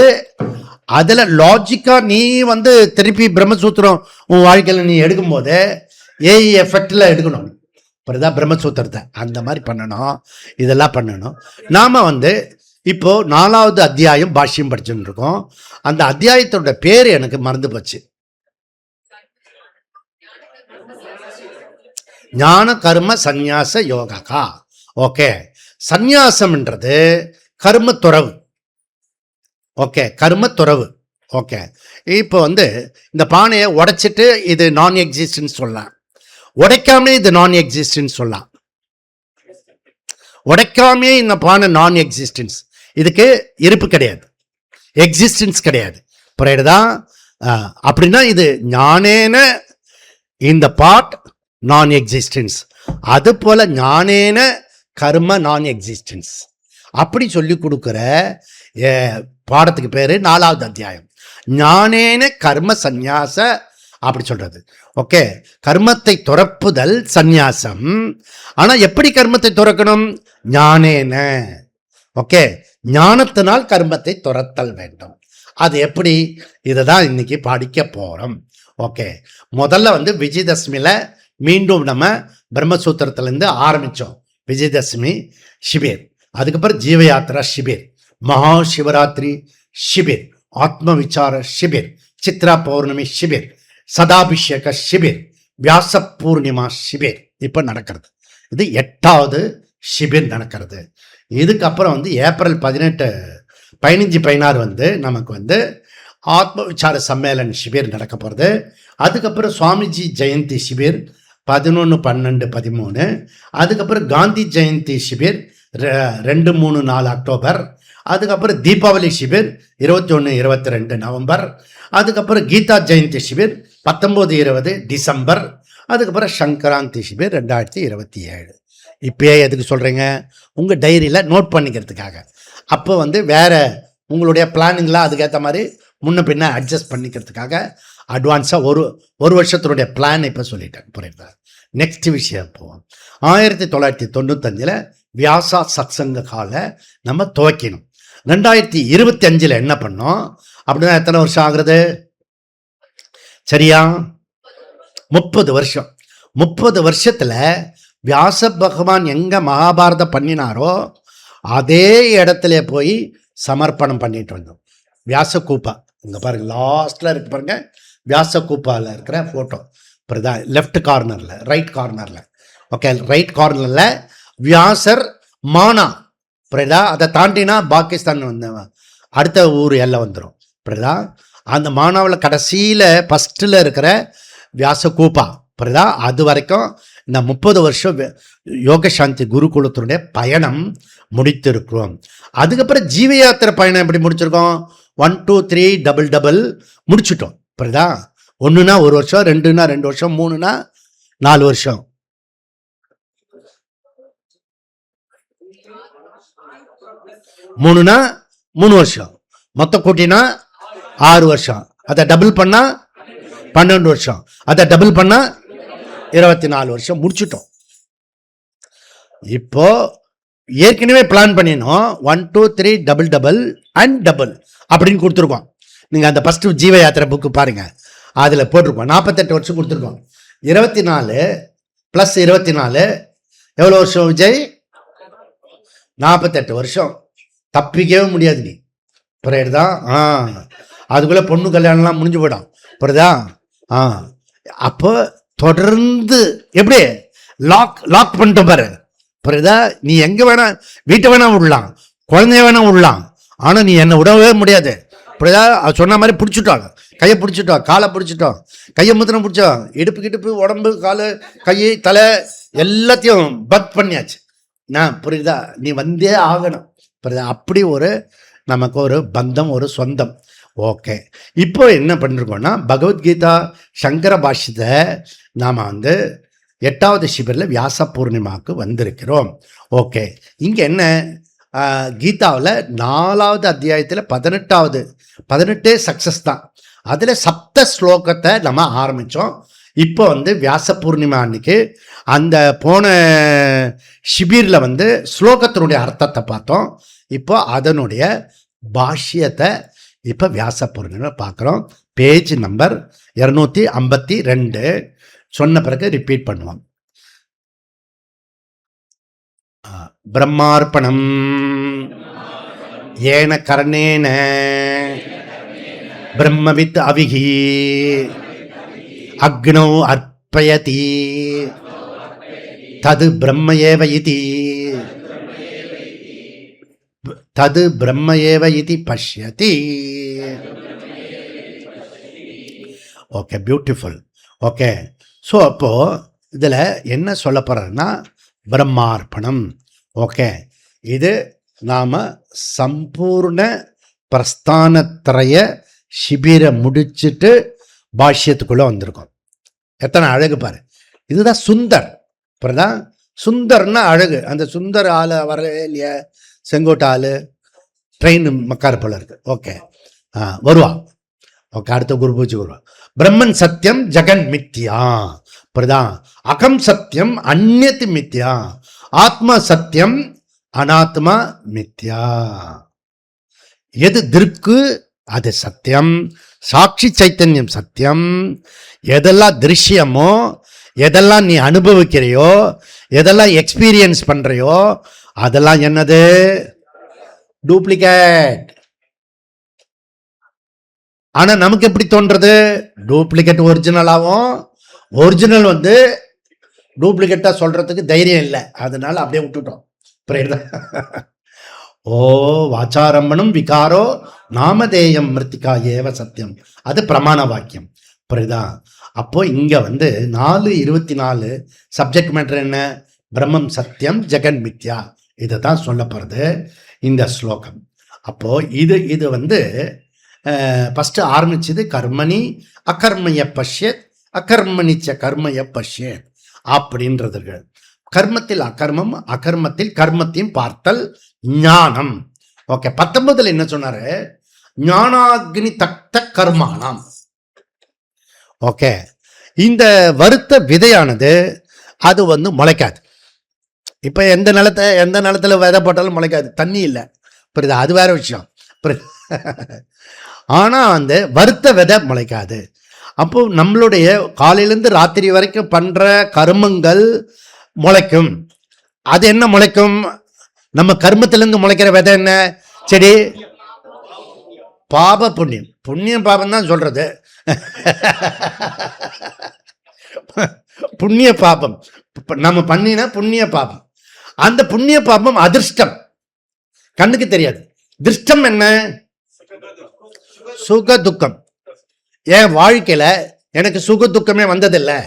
S1: அதில் லாஜிக்காக நீ வந்து திருப்பி பிரம்மசூத்திரம் உன் வாழ்க்கையில் நீ எடுக்கும்போது ஏஐ எஃபெக்டில் எடுக்கணும். புரியுதா? பிரம்மசூத்திரத்தை அந்த மாதிரி பண்ணணும், இதெல்லாம் பண்ணணும். நாம் வந்து இப்போ 4வது அத்தியாயம் பாஷ்யம் படிச்சுட்டு இருக்கோம். அந்த அத்தியாயத்தோட பேர் எனக்கு மறந்து போச்சு. ஞான கர்ம சந்நியாச யோகா. ஓகே. சந்நியாசம்ன்றது கர்ம துறவு. ஓகே. கர்ம துறவு. ஓகே. இப்போ வந்து இந்த பானையை உடைச்சிட்டு இது நான் எக்ஸிஸ்டன்ஸ் சொல்லலாம், உடைக்காமே இது நான் எக்ஸிஸ்டன்ஸ் சொல்லலாம். உடைக்காமே இந்த பானை நான் எக்ஸிஸ்டன்ஸ், இதுக்கு இருப்பு கிடையாது. எக்ஸிஸ்டன்ஸ் கிடையாது. புரியுதா? அப்படின்னா இது ஞானேன இந்த பார்ட் நான் எக்ஸிஸ்டன்ஸ், அது போல ஞானேன கர்ம நான் எக்ஸிஸ்டன்ஸ் அப்படி சொல்லி கொடுக்குற பாடத்துக்கு பேரு 4வது அத்தியாயம். ஞானேன கர்ம சந்நியாச அப்படி சொல்றது. ஓகே, கர்மத்தை துறப்புதல் சந்நியாசம். ஆனா எப்படி கர்மத்தை துறக்கணும்? ஞானேன. ஓகே, ஞானத்தினால் கர்மத்தை துறத்தல் வேண்டும். அது எப்படி? இதை தான் இன்னைக்கு படிக்க போறோம். ஓகே, முதல்ல வந்து விஜயதசமியில மீண்டும் நம்ம பிரம்மசூத்திரத்திலேருந்து ஆரம்பித்தோம். விஜயதசமி சிபிர், அதுக்கப்புறம் ஜீவயாத்ரா சிபிர், மகா சிவராத்திரி சிபிர், ஆத்ம விசார சிபிர், சித்ரா பௌர்ணமி சிபிர், சதாபிஷேக சிபிர், வியாச பூர்ணிமா சிபிர் இப்போ நடக்கிறது. இது 8வது சிபிர் நடக்கிறது. இதுக்கப்புறம் வந்து ஏப்ரல் 18, 15, 16 வந்து நமக்கு வந்து ஆத்ம விசார சம்மேளன் சிபிர் நடக்க போகிறது. அதுக்கப்புறம் சுவாமிஜி ஜெயந்தி சிபிர் 11, 12, 13. அதுக்கப்புறம் காந்தி ஜெயந்தி சிபிர் 2, 3, 4 அக்டோபர். அதுக்கப்புறம் தீபாவளி சிபிர் 21, 22 நவம்பர். அதுக்கப்புறம் கீதா ஜெயந்தி சிபிர் 19, 20 டிசம்பர். அதுக்கப்புறம் சங்கராந்தி சிபிர் 2027. இப்பயே எதுக்கு சொல்கிறீங்க? உங்கள் டைரியில் நோட் பண்ணிக்கிறதுக்காக. அப்போ வந்து வேறு உங்களுடைய பிளானிங்லாம் அதுக்கேற்ற மாதிரி முன்ன பின்ன அட்ஜஸ்ட் பண்ணிக்கிறதுக்காக அட்வான்ஸாக ஒரு வருஷத்தினுடைய பிளான் இப்போ சொல்லிட்டேன். புரியுதா? நெக்ஸ்ட் விஷயம் போவோம். 1995 வியாசா சத்சங்க கால நம்ம துவக்கினோம். 2025 என்ன பண்ணோம் அப்படின்னா எத்தனை வருஷம் ஆகுறது? சரியா 30 வருஷம். 30 வருஷத்துல வியாச பகவான் எங்க மகாபாரதம் பண்ணினாரோ அதே இடத்துல போய் சமர்ப்பணம் பண்ணிட்டு வந்தோம். வியாசகூப்பா இங்க பாருங்க, லாஸ்ட்ல இருக்கு பாருங்க, வியாசகூப்பால இருக்கிற போட்டோ. புரியுதா? லெஃப்ட் கார்னர்ல, ரைட் கார்னர்ல. ஓகே, ரைட் கார்னர்ல வியாசர் மானா. புரியுதா? அதை தாண்டினா பாகிஸ்தான் வந்து அடுத்த ஊர் எல்லாம் வந்துடும். புரியுதா? அந்த மானாவில் கடைசியில் ஃபஸ்ட்டில் இருக்கிற வியாசகூப்பா. புரியுதா? அது வரைக்கும் இந்த 30 வருஷம் யோகசாந்தி குருகுலத்தினுடைய பயணம் முடித்திருக்கிறோம். அதுக்கப்புறம் ஜீவயாத்திரை பயணம் எப்படி முடிச்சிருக்கோம்? 1, 2, 3 டபுள் முடிச்சுட்டோம். புரியுதா? 1னா 1 வருஷம், 2னா 2 வருஷம், 3னா 4 வருஷம். மூணுனா 3 வருஷம், மொத்தம் கூட்டினா 6 வருஷம். அதை டபுள் பண்ணா 12 வருஷம், அதை டபுள் பண்ணா 24 வருஷம் முடிச்சுட்டோம். இப்போ ஏற்கனவே பிளான் பண்ணினோம் 1, 2, 3 டபுள் அண்ட் டபுள் அப்படின்னு கொடுத்துருக்கோம். நீங்கள் அந்த ஃபஸ்ட்டு ஜீவ யாத்திரை புக்கு பாருங்க, அதில் போட்டிருக்கோம். 48 வருஷம் கொடுத்துருக்கோம். 24 + 24 எவ்வளோ வருஷம் விஜய்? 48 வருஷம். தப்பிக்கவே முடியாது நீ. புரியுதா? அதுக்குள்ளே பொண்ணு கல்யாணம்லாம் முடிஞ்சு போயிடும். புரியுதா? அப்போ தொடர்ந்து எப்படி லாக் பண்ணிட்டு பாரு. புரியுதா? நீ எங்கே வேணா, வீட்டை வேணா விடலாம், குழந்தைய வேணா விடலாம், ஆனால் நீ என்னை விடவே முடியாது. புரியுதா? சொன்ன மாதிரி பிடிச்சிட்டோம், கையை பிடிச்சிட்டோம், காலை பிடிச்சிட்டோம், கையை முத்திரம் பிடிச்சோம், இடுப்பு உடம்பு காலு கை தலை எல்லாத்தையும் பக் பண்ணியாச்சு. புரியுதா? நீ வந்தே ஆகணும். புரியுதா? அப்படி ஒரு நமக்கு ஒரு பந்தம், ஒரு சொந்தம். ஓகே, இப்போ என்ன பண்ணிருக்கோம்னா பகவத்கீதா சங்கர பாஷ்யத்தை நாம் வந்து 8வது சிபிரில் வியாச பூர்ணிமாவுக்கு வந்திருக்கிறோம். ஓகே, இங்கே என்ன கீதாவில் 4வது அத்தியாயத்தில் 18 சக்ஸஸ் தான். அதில் 7 ஸ்லோகத்தை நம்ம ஆரம்பித்தோம். இப்போ வந்து வியாச பூர்ணிமா அன்னைக்கு அந்த போன ஷிபீரில் வந்து ஸ்லோகத்தினுடைய அர்த்தத்தை பார்த்தோம். இப்போ அதனுடைய பாஷ்யத்தை இப்போ வியாச பூர்ணிமா பார்க்குறோம். பேஜ் நம்பர் 252 சொன்ன பிறகு ரிப்பீட் பண்ணுவோம். பிரம்மார்ப்பணம் ஏன கர்ணேன பிரம்மவித் அவிஹி அக்னோ அர்ப்பயதி தது பிரம்ம ஏவ இதி தது பிரம்ம ஏவ இதி பஷ்யதி. Okay, beautiful. ஓகே, ஸோ அப்போது இதில் என்ன சொல்ல போகிறேன்னா பிரம்மார்ப்பணம். ஓகே, இது நாம் சம்பூர்ண பிரஸ்தானத்திரய சிபிர முடிச்சுட்டு பாஷ்யத்துக்குள்ள வந்திருக்கோம். எத்தனை அழகு பாரு. இதுதான் சுந்தர். அப்புறம் சுந்தர்னா அழகு. அந்த சுந்தர் ஆளு வரவே இல்லையா, செங்கோட்டை ஆளு ட்ரெயின் மக்கார போல இருக்கு. ஓகே, வருவா. ஓகே, அடுத்த குரு பூஜை வருவா. பிரம்மன் சத்தியம் ஜெகன் மித்யா. அப்புறம் அகம் சத்தியம் அந்நியத்து மித்யா, ஆத்மா சத்தியம் அனாத்மா மித்யா. எது திருக்கு அது சத்தியம், சாட்சி சைத்தன்யம் சத்தியம். எதெல்லாம் திருஷ்யமோ, எதெல்லாம் நீ அனுபவிக்கிறையோ, எதெல்லாம் எக்ஸ்பீரியன்ஸ் பண்றையோ, அதெல்லாம் என்னது? டூப்ளிகேட். ஆனா நமக்கு எப்படி தோன்றது? டூப்ளிகேட் ஒரிஜினலாகவும், ஒரிஜினல் டூப்ளிகேட்டா சொல்றதுக்கு தைரியம் இல்லை, அதனால அப்படியே விட்டுட்டோம். புரியுதா? ஓ வாச்சாரம்பணம் விகாரோ நாமதேயம் மிருத்திகா ஏவ சத்தியம், அது பிரமாண வாக்கியம். புரியுதா? அப்போ இங்க 4:24 சப்ஜெக்ட் மேட்டர் என்ன? பிரம்மம் சத்தியம் ஜெகன் மித்யா. இதை தான் சொல்ல போறது இந்த ஸ்லோகம். அப்போ இது ஃபர்ஸ்ட் ஆரம்பிச்சது கர்மணி அகர்மய பஷ்யத் அகர்மணிச்ச கர்மய பஷ்யத் அப்படின்றது. கர்மத்தில் அகர்மம், அகர்மத்தில் கர்மத்தையும் பார்த்தல் ஞானம். ஓகே, 19 என்ன சொன்னாரு? ஞானாக்னி தக்த கர்மானாம். ஓகே, இந்த வருத்த விதையானது அது முளைக்காது. இப்ப எந்த நிலத்துல விதை போட்டாலும் முளைக்காது, தண்ணி இல்லை. புரியுதா? அது வேற விஷயம். ஆனா அந்த வருத்த விதை முளைக்காது. அப்போ நம்மளுடைய காலையிலேருந்து ராத்திரி வரைக்கும் பண்ற கர்மங்கள் முளைக்கும். அது என்ன முளைக்கும்? நம்ம கர்மத்திலிருந்து முளைக்கிற விதை என்ன? செடி. பாப புண்ணியம். புண்ணியம் பாபம் தான் சொல்றது. புண்ணிய பாபம் நம்ம பண்ணினா புண்ணிய பாபம். அந்த புண்ணிய பாபம் அதிர்ஷ்டம், கண்ணுக்கு தெரியாது. திருஷ்டம் என்ன? சுக துக்கம். என் வாழ்க்கையில எனக்கு சுக துக்கமே வந்ததில்லை.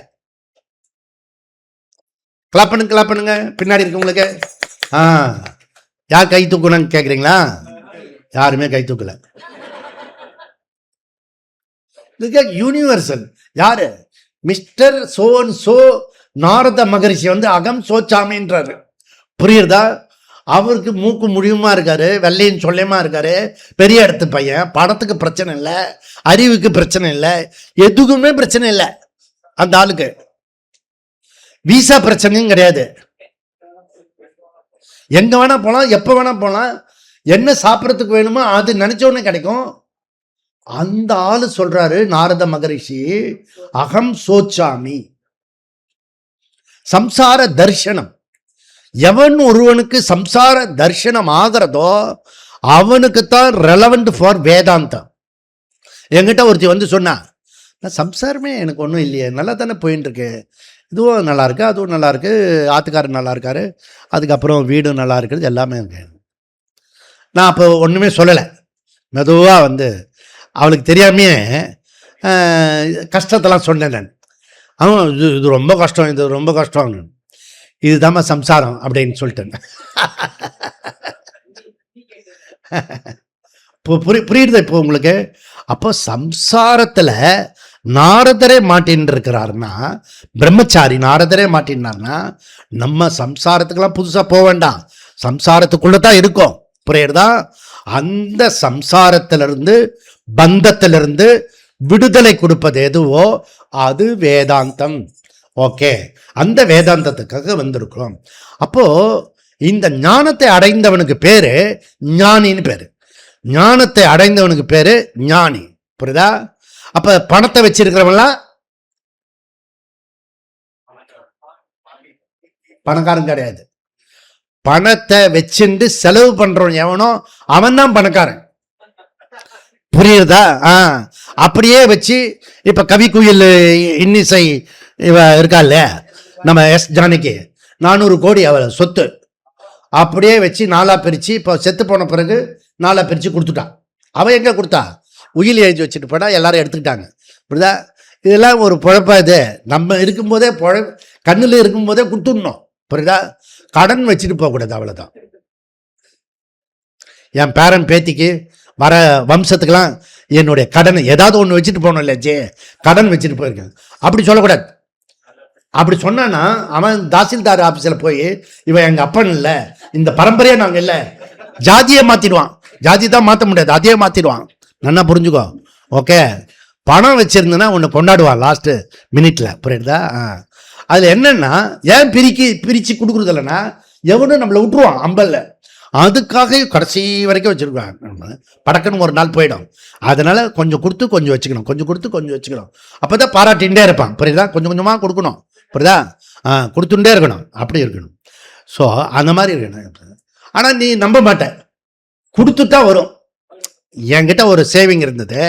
S1: கிளாப் பண்ணுங்க பின்னாடி இருக்கவங்களுக்கு. யார் கை தூக்கணும்னு கேக்குறீங்களா? யாருமே கை தூக்கல. யூனிவர்சல். யாரு? மிஸ்டர் சோன் சோ நாரத மகரிஷி அகம் சோச்சாமின்றாரு. புரியுறதா? அவருக்கு மூக்கு முடியுமா இருக்காரு, வெள்ளையும் சொல்லியமா இருக்காரு, பெரிய இடத்து பையன். பணத்துக்கு பிரச்சனை இல்லை, அறிவுக்கு பிரச்சனை இல்லை, எதுக்குமே பிரச்சனை இல்லை. அந்த ஆளுக்கு விசா பிரச்சனையும் கிடையாது. எங்க வேணா போலாம், எப்ப வேணா போலாம், என்ன சாப்பிடறதுக்கு வேணுமோ அது நினைச்ச உடனே கிடைக்கும். அந்த ஆளு சொல்றாரு நாரத மகரிஷி, அகம் சோச்சாமி. சம்சார தர்ஷனம். எவன் ஒருவனுக்கு சம்சார தர்ஷனம் ஆகிறதோ அவனுக்குத்தான் ரெலவெண்ட் ஃபார் வேதாந்தம். என்கிட்ட ஒருத்தி சொன்னா, சம்சாரமே எனக்கு ஒன்றும் இல்லையே, நல்லா தானே போயின்னு இருக்கு, இதுவும் நல்லா இருக்கு, அதுவும் நல்லா இருக்கு, ஆத்துக்காரர் நல்லா இருக்காரு, அதுக்கப்புறம் வீடும் நல்லா இருக்குது, எல்லாமே இருக்கு. நான் அப்போ ஒன்றுமே சொல்லலை. மெதுவாக அவளுக்கு தெரியாமையே கஷ்டத்தெல்லாம் சொன்னேன் நான். அவன் இது ரொம்ப கஷ்டம், இது ரொம்ப கஷ்டம், இதுதாம்மா சம்சாரம் அப்படின்னு சொல்லிட்டேன். புரியுது இப்போ உங்களுக்கு? அப்போ சம்சாரத்துல நாரதரே மாட்டின்னு இருக்கிறாருன்னா, பிரம்மச்சாரி நாரதரே மாட்டினார்னா, நம்ம சம்சாரத்துக்கெல்லாம் புதுசா போக வேண்டாம், சம்சாரத்துக்குள்ளதான் இருக்கும். புரியுறதா? அந்த சம்சாரத்திலிருந்து பந்தத்திலிருந்து விடுதலை கொடுப்பது எதுவோ அது வேதாந்தம். ஓகே, அந்த வேதாந்தத்துக்காக வந்திருக்கிறோம். அப்போ இந்த ஞானத்தை அடைந்தவனுக்கு பேரு ஞானின்னு பேரு. ஞானத்தை அடைந்தவனுக்கு பேரு ஞானி. புரியுதா? அப்ப பணத்தை வச்சிருக்கிறவன்லாம் பணக்காரன் கிடையாது. பணத்தை வச்சுட்டு செலவு பண்றவன் எவனோ அவன் தான் பணக்காரன். புரியுதா? அப்படியே வச்சு இப்ப கவி குயில் இன்னிசை இவ இருக்கா இல்லையா, நம்ம எஸ் ஜானகி, 400 கோடி அவள் சொத்து. அப்படியே வச்சு 4ஆ பிரிச்சு, இப்போ செத்து போன பிறகு 4ஆ பிரிச்சு கொடுத்துட்டான். அவன் எங்க கொடுத்தா? உயில் எழுதி வச்சுட்டு போனா எல்லாரும் எடுத்துக்கிட்டாங்க. புரியுதா? இதெல்லாம் ஒரு பொழப்பா? இது நம்ம இருக்கும்போதே கண்ணுல இருக்கும்போதே கொடுத்துடணும். புரியுதா? கடன் வச்சுட்டு போகக்கூடாது, அவ்வளவுதான். என் பேரன் பேத்திக்கு வர வம்சத்துக்கெல்லாம் என்னுடைய கடன் ஏதாவது ஒன்று வச்சுட்டு போகணும் இல்லை கடன் வச்சுட்டு போயிருக்கேன். அப்படி சொல்லக்கூடாது. அப்படி சொன்னான்னா அவன் தாசில்தார் ஆஃபீஸில் போய் இவன் எங்கள் அப்பன் இல்லை, இந்த பரம்பரையே நாங்கள் இல்லை, ஜாதியை மாற்றிடுவான். ஜாதி தான் மாற்ற முடியாது, அதையே மாற்றிடுவான். நல்லா புரிஞ்சுக்கோ. ஓகே, பணம் வச்சுருந்தேன்னா உன்னை கொண்டாடுவான் லாஸ்ட்டு மினிட்ல. புரியுதா? அதில் என்னன்னா ஏன் பிரித்து கொடுக்குறது இல்லைன்னா எவனும் நம்மளை விட்டுருவான் அம்பல்ல. அதுக்காக கடைசி வரைக்கும் வச்சுருக்காங்க. படக்குன்னு ஒரு நாள் போயிடும். அதனால் கொஞ்சம் கொடுத்து கொஞ்சம் வச்சுக்கணும், கொஞ்சம் கொடுத்து கொஞ்சம் வச்சுக்கணும். அப்போ தான் பாராட்டிகிட்டே இருப்பான். புரியுதா? கொஞ்சம் கொஞ்சமாக கொடுக்கணும். புரியுதா? கொடுத்துட்டே இருக்கணும். அப்படி இருக்கணும். ஸோ அந்த மாதிரி இருக்கணும். ஆனால் நீ நம்ப மாட்டேன், கொடுத்துட்டா வரும். என்கிட்ட ஒரு சேவிங் இருந்தது,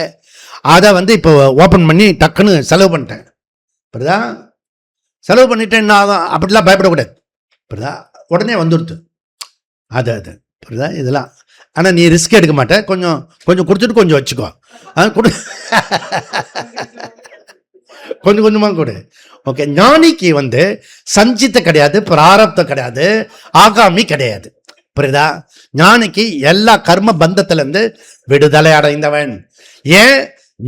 S1: அதை இப்போ ஓப்பன் பண்ணி டக்குன்னு செலவு பண்ணிட்டேன். புரியுதா? செலவு பண்ணிட்டு என்ன ஆகும்? அப்படிலாம் பயப்படக்கூடாது. புரியுதா? உடனே வந்துடுது அது. புரியுதா? இதெல்லாம். ஆனால் நீ ரிஸ்க் எடுக்க மாட்டேன். கொஞ்சம் கொஞ்சம் கொடுத்துட்டு கொஞ்சம் வச்சுக்கோ. கொஞ்சம் கொஞ்சமாக கொடு. ஓகே, ஞானிக்கு சஞ்சித்த கிடையாது, பிராரப்தம் கிடையாது, ஆகாமி கிடையாது. புரியுதா? ஞானிக்கு எல்லா கர்ம பந்தத்திலிருந்து விடுதலை அடைந்தவன். ஏன்?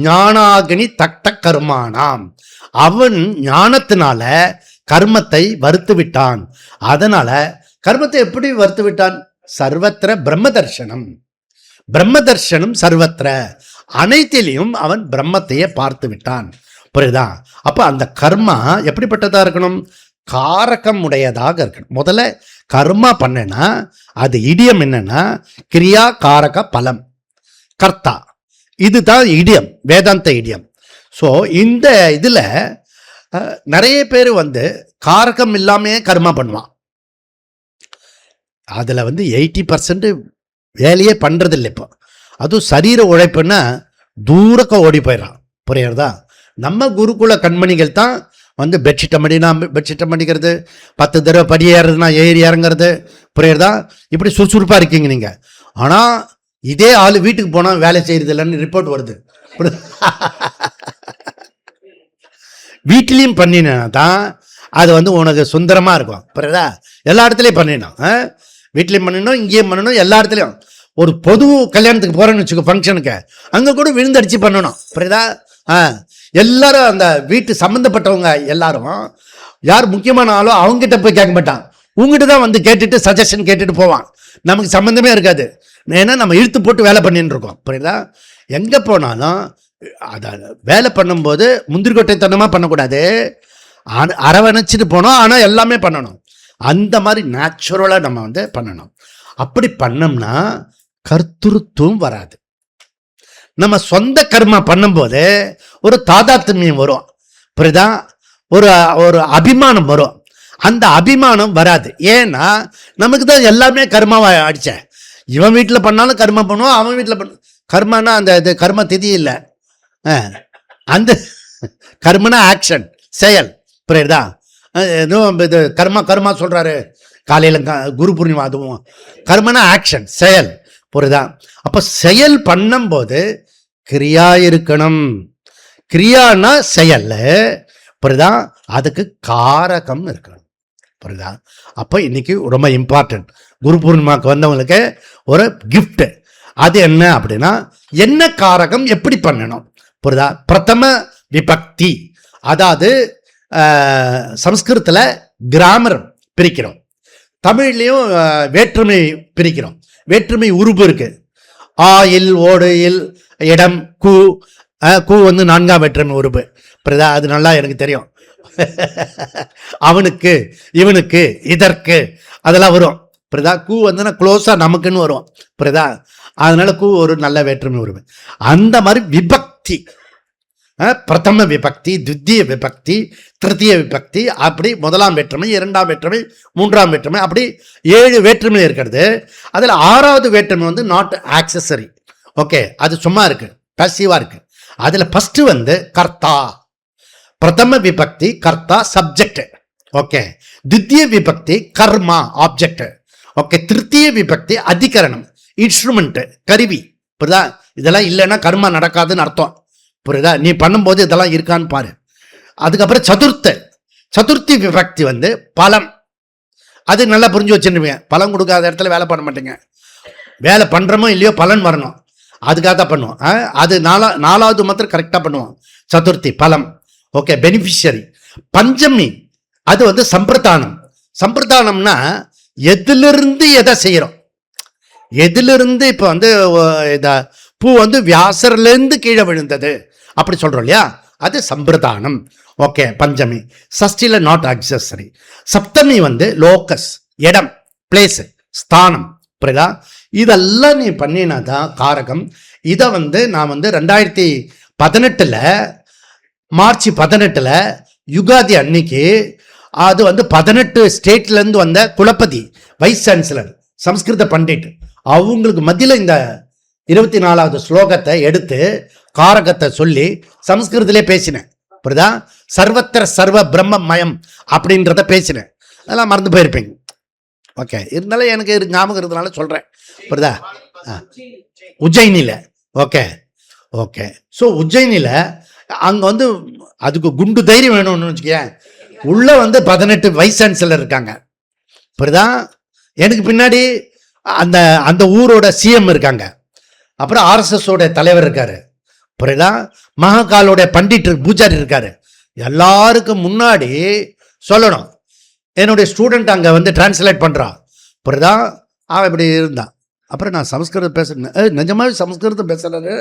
S1: ஞானாகினி தக்த கர்மானாம். அவன் ஞானத்தினால கர்மத்தை வறுத்து விட்டான். அதனால கர்மத்தை எப்படி வறுத்து விட்டான்? சர்வத்திர பிரம்ம தர்சனம். பிரம்ம தர்சனம் சர்வத்திர, அனைத்திலையும் அவன் பிரம்மத்தையே பார்த்து விட்டான். புரியுதா? அப்ப அந்த கர்மா எப்படிப்பட்டதா இருக்கணும்? காரகம் உடையதாக இருக்கணும். முதல்ல கர்மா பண்ணனா அது இடியம் என்னன்னா கிரியா காரக பலம் கர்த்தா. இதுதான் இடியம், வேதாந்த இடியம். ஸோ இந்த இதில் நிறைய பேர் காரகம் இல்லாமே கர்மா பண்ணுவான். அதில் 80% வேலையே பண்ணுறதில்லை. இப்போ அதுவும் சரீர உழைப்புன்னா தூரக்க ஓடி போயிடறான். புரியுறதா? நம்ம குருகுல கண்மணிகள் தான் பெட்ஷீட்டை மடினா பெட்ஷீட்டை மடிக்கிறது, 10 தடவை படி ஏறுறதுனா ஏறி இறங்குறது. புரியுறதா? இப்படி சுறுசுறுப்பாக இருக்கீங்க நீங்கள். ஆனால் இதே ஆள் வீட்டுக்கு போனால் வேலை செய்கிறது இல்லைன்னு ரிப்போர்ட் வருது. வீட்டிலையும் பண்ணினா தான் அது உனக்கு சுந்தரமாக இருக்கும். புரியுதா? எல்லா இடத்துலையும் பண்ணிடணும். வீட்லேயும் பண்ணணும், இங்கேயும் பண்ணணும், எல்லா இடத்துலையும். ஒரு பொது கல்யாணத்துக்கு போகிறேன்னு வச்சுக்கோ, ஃபங்க்ஷனுக்கு, அங்கே கூட விழுந்தடிச்சு பண்ணணும். புரியுதா? எல்லாரும் அந்த வீட்டு சம்மந்தப்பட்டவங்க எல்லாரும் யார் முக்கியமான ஆளோ அவங்ககிட்ட போய் கேட்க மாட்டான். உங்ககிட்ட தான் கேட்டுட்டு சஜஷன் கேட்டுட்டு போவான். நமக்கு சம்மந்தமே இருக்காது. ஏன்னா நம்ம இழுத்து போட்டு வேலை பண்ணின்னு இருக்கோம். புரியுதா? எங்கே போனாலும் அதை வேலை பண்ணும்போது முந்திரிக்கொட்டைத்தனமாக பண்ணக்கூடாது, அரவணைச்சிட்டு போனோம். ஆனால் எல்லாமே பண்ணணும். அந்த மாதிரி நேச்சுரலாக நம்ம பண்ணணும். அப்படி பண்ணோம்னா கர்த்திருவம் வராது. நம்ம சொந்த கர்மா பண்ணும்போது ஒரு தாதாத்மியம் வரும். புரியுதா? ஒரு அபிமானம் வரும். அந்த அபிமானம் வராது. ஏன்னா நமக்கு தான் எல்லாமே கர்மாவை அடிச்ச. இவன் வீட்டில் பண்ணாலும் கர்மா பண்ணுவான், அவன் வீட்டில் பண்ண கர்மானா அந்த இது கர்ம திதி இல்லை. அந்த கர்மனா ஆக்ஷன், செயல். புரியுதா? எதுவும் இது கர்மா சொல்றாரு காலையில் குரு பூர்ணிமா, அதுவும் கர்மனா ஆக்ஷன், செயல். புரியுதா? அப்போ செயல் பண்ணும்போது கிரியா இருக்கணும். கிரியானா செயல். புரியுதா? அதுக்கு காரகம் இருக்கணும். புரியுதா? அப்போ இன்னைக்கு ரொம்ப இம்பார்ட்டன்ட், குரு பூர்ணிமாவுக்கு வந்தவங்களுக்கு ஒரு கிஃப்ட். அது என்ன அப்படின்னா, என்ன காரகம் எப்படி பண்ணணும்? புரியுதா? பிரதம விபக்தி, அதாவது சம்ஸ்கிருதத்தில் கிராமர் பிரிக்கிறோம், தமிழ்லையும் வேற்றுமை பிரிக்கிறோம். வேற்றுமை உருபு இருக்கு. ஆ இல், ஓடு இல், இடம், கூ. கூ 4ஆம் வேற்றுமை உருபு. புரியுதா? அது நல்லா எனக்கு தெரியும். அவனுக்கு, இவனுக்கு, இதற்கு, அதெல்லாம் வரும். புரியுதா? கூ க்ளோஸாக நமக்குன்னு வரும். புரியுதா? அதனால கூ ஒரு நல்ல வேற்றுமை உருவு. அந்த மாதிரி விபக்தி, பிரதம விபக்தி, துத்திய விபக்தி, திருத்திய விபக்தி, அப்படி 1ஆம் வேற்றுமை, 2ஆம் வேற்றுமை, 3ஆம் வேற்றுமை, அப்படி 7 வேற்றுமை இருக்கிறது. அதில் 6வது வேற்றுமை நாட் ஆக்சசரி. ஓகே, அது சும்மா இருக்கு, பேசிவா இருக்கு. அதில் ஃபர்ஸ்ட் கர்த்தா, பிரதம விபக்தி கர்த்தா சப்ஜெக்ட். ஓகே, துத்திய விபக்தி கர்மா ஆப்ஜெக்ட். ஓகே, திருத்திய விபக்தி அதிகரணம், இன்ஸ்ட்ருமெண்ட், கருவி. புரியுதா? இதெல்லாம் இல்லைன்னா கர்மா நடக்காதுன்னு அர்த்தம். புரியுதா? நீ பண்ணும்போது இதெல்லாம் இருக்கான்னு பாரு. அதுக்கப்புறம் சதுர்த்தி விபக்தி பலம். அது நல்லா புரிஞ்சு வச்சுருவீங்க. பலன் கொடுக்காத இடத்துல வேலை பண்ண மாட்டேங்க. வேலை பண்ணுறமோ இல்லையோ பலன் வரணும். அதுக்காக தான் பண்ணுவோம். அது நாலாவது மாத்திரம் கரெக்டாக பண்ணுவோம். சதுர்த்தி பலம், ஓகே, பெனிஃபிஷியரி. பஞ்சமி அது வந்து சம்பிரதானம். சம்பிரதானம்னா எதிலிருந்து எதை செய்கிறோம், எதிலிருந்து இப்போ வந்து இதை பூ வந்து வியாசர்லேருந்து கீழே விழுந்தது அப்படி சொல்கிறோம் இல்லையா, அது சம்பிரதானம். Okay, Panchami. சஷ்டியில் நாட் அக்சஸரி. சப்தமி வந்து லோக்கஸ், இடம், பிளேஸு, ஸ்தானம். புரியுதா? இதெல்லாம் நீ பண்ணினா தான் காரகம். இதை வந்து நான் வந்து 2018 மார்ச் 18 யுகாதி அன்னைக்கு அது வந்து 18 ஸ்டேட்லேருந்து வந்த குலபதி வைஸ் சான்சலர் சம்ஸ்கிருத பண்டிட் அவங்களுக்கு மத்தியில் இந்த 24வது ஸ்லோகத்தை எடுத்து காரகத்தை சொல்லி சம்ஸ்கிருதத்திலே பேசினேன். புரியுதா? சர்வத்திர சர்வ பிரம்ம மயம் அப்படின்றத பேசினேன். அதெல்லாம் மறந்து போயிருப்பீங்க. ஓகே, இருந்தாலும் எனக்கு ஞாபகம் இருக்கிறதுனால சொல்கிறேன். புரியுதா? உஜ்ஜயினியில். Okay okay. ஸோ உஜ்ஜயினியில் அங்கே வந்து அதுக்கு குண்டு தைரியம் வேணும்னு வச்சுக்கேன். உள்ளே வந்து 18 வைஸ் சான்சலர் இருக்காங்க. புரியுதா? எனக்கு பின்னாடி அந்த அந்த ஊரோட சிஎம் இருக்காங்க. அப்புறம் ஆர்எஸ்எஸோட தலைவர் இருக்காரு. புரியுதா? மகாகாலோட பண்டிட் பூஜாரி இருக்காரு. எல்லாருக்கும் முன்னாடி சொல்லணும். என்னுடைய ஸ்டூடெண்ட் அங்கே வந்து டிரான்ஸ்லேட் பண்ணுறான். புரியுதா? அவன் இப்படி இருந்தான். அப்புறம் நான் சமஸ்கிருதம் பேசுறேன். நிஜமாவே சமஸ்கிருதம் பேசுறாரு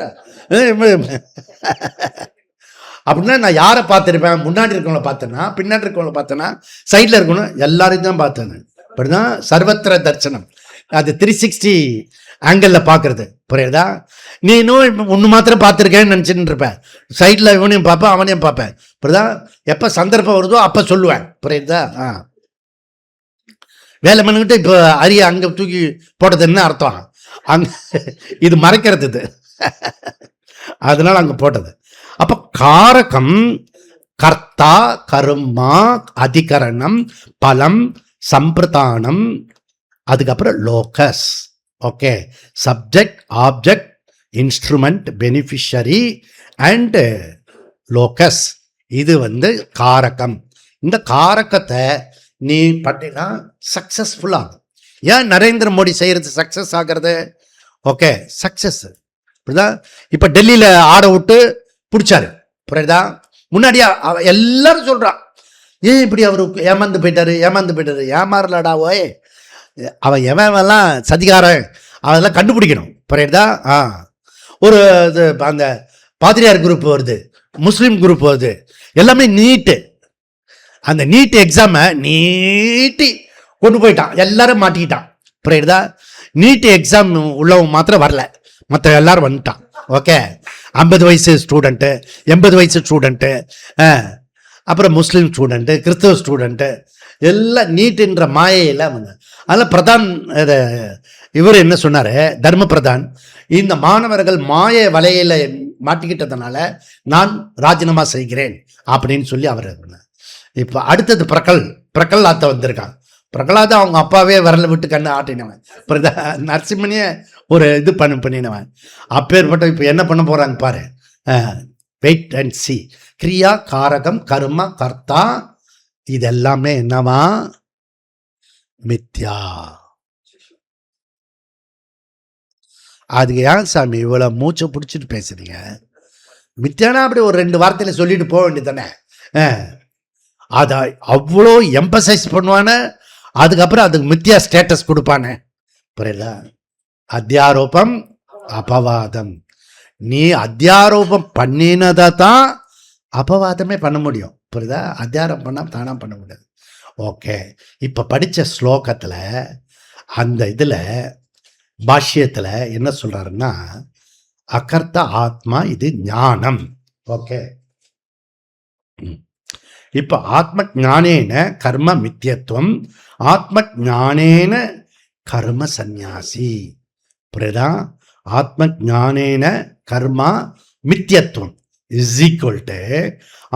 S1: அப்படின்னா நான் யாரை பார்த்துருப்பேன்? முன்னாடி இருக்கவங்கள பார்த்தேன்னா, பின்னாடி இருக்கவங்கள பார்த்தேன்னா, சைடில் இருக்கணும், எல்லாரையும் தான் பார்த்தேன். அப்படிதான் சர்வத்திர தர்சனம். அது 360 ஆங்கிளில் பார்க்கறது. புரியுதா? நீ இன்னும் ஒன்று மாத்திரம் பார்த்துருக்கேன்னு நினச்சின்னு இருப்பேன். சைடில் இவனையும் பார்ப்பேன், அவனையும் பார்ப்பேன். புரியுதா? எப்போ சந்தர்ப்பம் வருதோ அப்போ சொல்லுவேன். புரியுதா? வேலை பண்ணிக்கிட்டு இப்போ அரிய அங்கே தூக்கி போட்டதுன்னு அர்த்தம். அங்கே இது மறைக்கிறது இது அதனால அங்கே போட்டது. அப்போ காரகம் கர்த்தா, கர்மா, அதிகரணம், பலம், சம்பிரதானம், அதுக்கப்புறம் locus. Okay, subject, object, instrument, beneficiary and locus. இது வந்து காரகம். இந்த காரகத்தை நீ பண்ணினா சக்சஸ்ஃபுல் ஆகும். ஏன் நரேந்திர மோடி செய்கிறது சக்சஸ் ஆகிறது? Okay, success. புரியுதா? இப்போ டெல்லியில் ஆட விட்டு பிடிச்சாரு. புரியுதா? முன்னாடியா எல்லாரும் சொல்கிறான், ஏன் இப்படி அவருக்கு ஏமாந்து போயிட்டாரு, ஏமாறலடா ஓய். அவன் எவன்லாம் சதிகாரன் அதெல்லாம் கண்டுபிடிக்கணும். புரியுதா? ஒரு இது அந்த பாதிரியார் குரூப் வருது, முஸ்லீம் குரூப் வருது, எல்லாமே நீட்டு. அந்த நீட் எக்ஸாமை நீட்டி கொண்டு போயிட்டான், எல்லாரும் மாட்டிக்கிட்டான். புரியுதா? நீட் எக்ஸாம் உள்ளவங்க மாத்திரம் வரல, மற்ற எல்லாரும் வந்துட்டான். ஓகே, 50 வயசு ஸ்டூடெண்ட்டு, 80 வயசு ஸ்டூடெண்ட்டு, அப்புறம் முஸ்லீம் ஸ்டூடெண்ட்டு, கிறிஸ்தவ ஸ்டூடெண்ட்டு, எல்லாம் நீட்டுன்ற மாயையில் வந்து. அதில் பிரதான் இவர் என்ன சொன்னார், தர்ம பிரதான், இந்த மாணவர்கள் மாய வலையில் மாட்டிக்கிட்டதுனால நான் ராஜினாமா செய்கிறேன் அப்படின்னு சொல்லி அவர். இப்போ அடுத்தது பிரகல்லாத்த வந்திருக்கான். பிரகலாத அவங்க அப்பாவே விரல விட்டு கண்ணு ஆட்டினவன். புரியுதா? நரசிம்மனையே ஒரு இது பண்ணினவன். அப்பேற்பட்ட இப்போ என்ன பண்ண போகிறாங்க பாரு. Wait and C. கிரியா, காரகம், கர்மா, கர்த்தா, இதெல்லாமே என்னவா? மித்யா. அதுக்கு ஏன் சாமி இவ்வளோ மூச்சை பிடிச்சிட்டு பேசுறீங்க? மித்யானா அப்படி ஒரு 2 வார்த்தையில் சொல்லிட்டு போக வேண்டியது தானே. அதை அவ்வளோ எம்பசைஸ் பண்ணுவானே, அதுக்கப்புறம் அதுக்கு மித்யா ஸ்டேட்டஸ் கொடுப்பானே. புரியல? அத்தியாரோபம், அபவாதம். நீ அத்தியாரோபம் பண்ணினதை தான் அபவாதமே பண்ண முடியும். புரியுதா? அத்தியாரம் பண்ணால் தானாக பண்ண முடியாது. ஓகே, இப்போ படித்த ஸ்லோகத்தில் அந்த இதில் பாஷ்யத்தில் என்ன சொல்கிறாருன்னா, அகர்த்த ஆத்மா இது ஞானம். ஓகே, இப்போ ஆத்ம ஞானேன கர்ம மித்யத்துவம், ஆத்ம ஞானேன கர்ம சந்நியாசி. புரியுதா? ஆத்ம ஞானேன கர்மா மித்யத்துவம் இஸ் ஈக்குவல் டு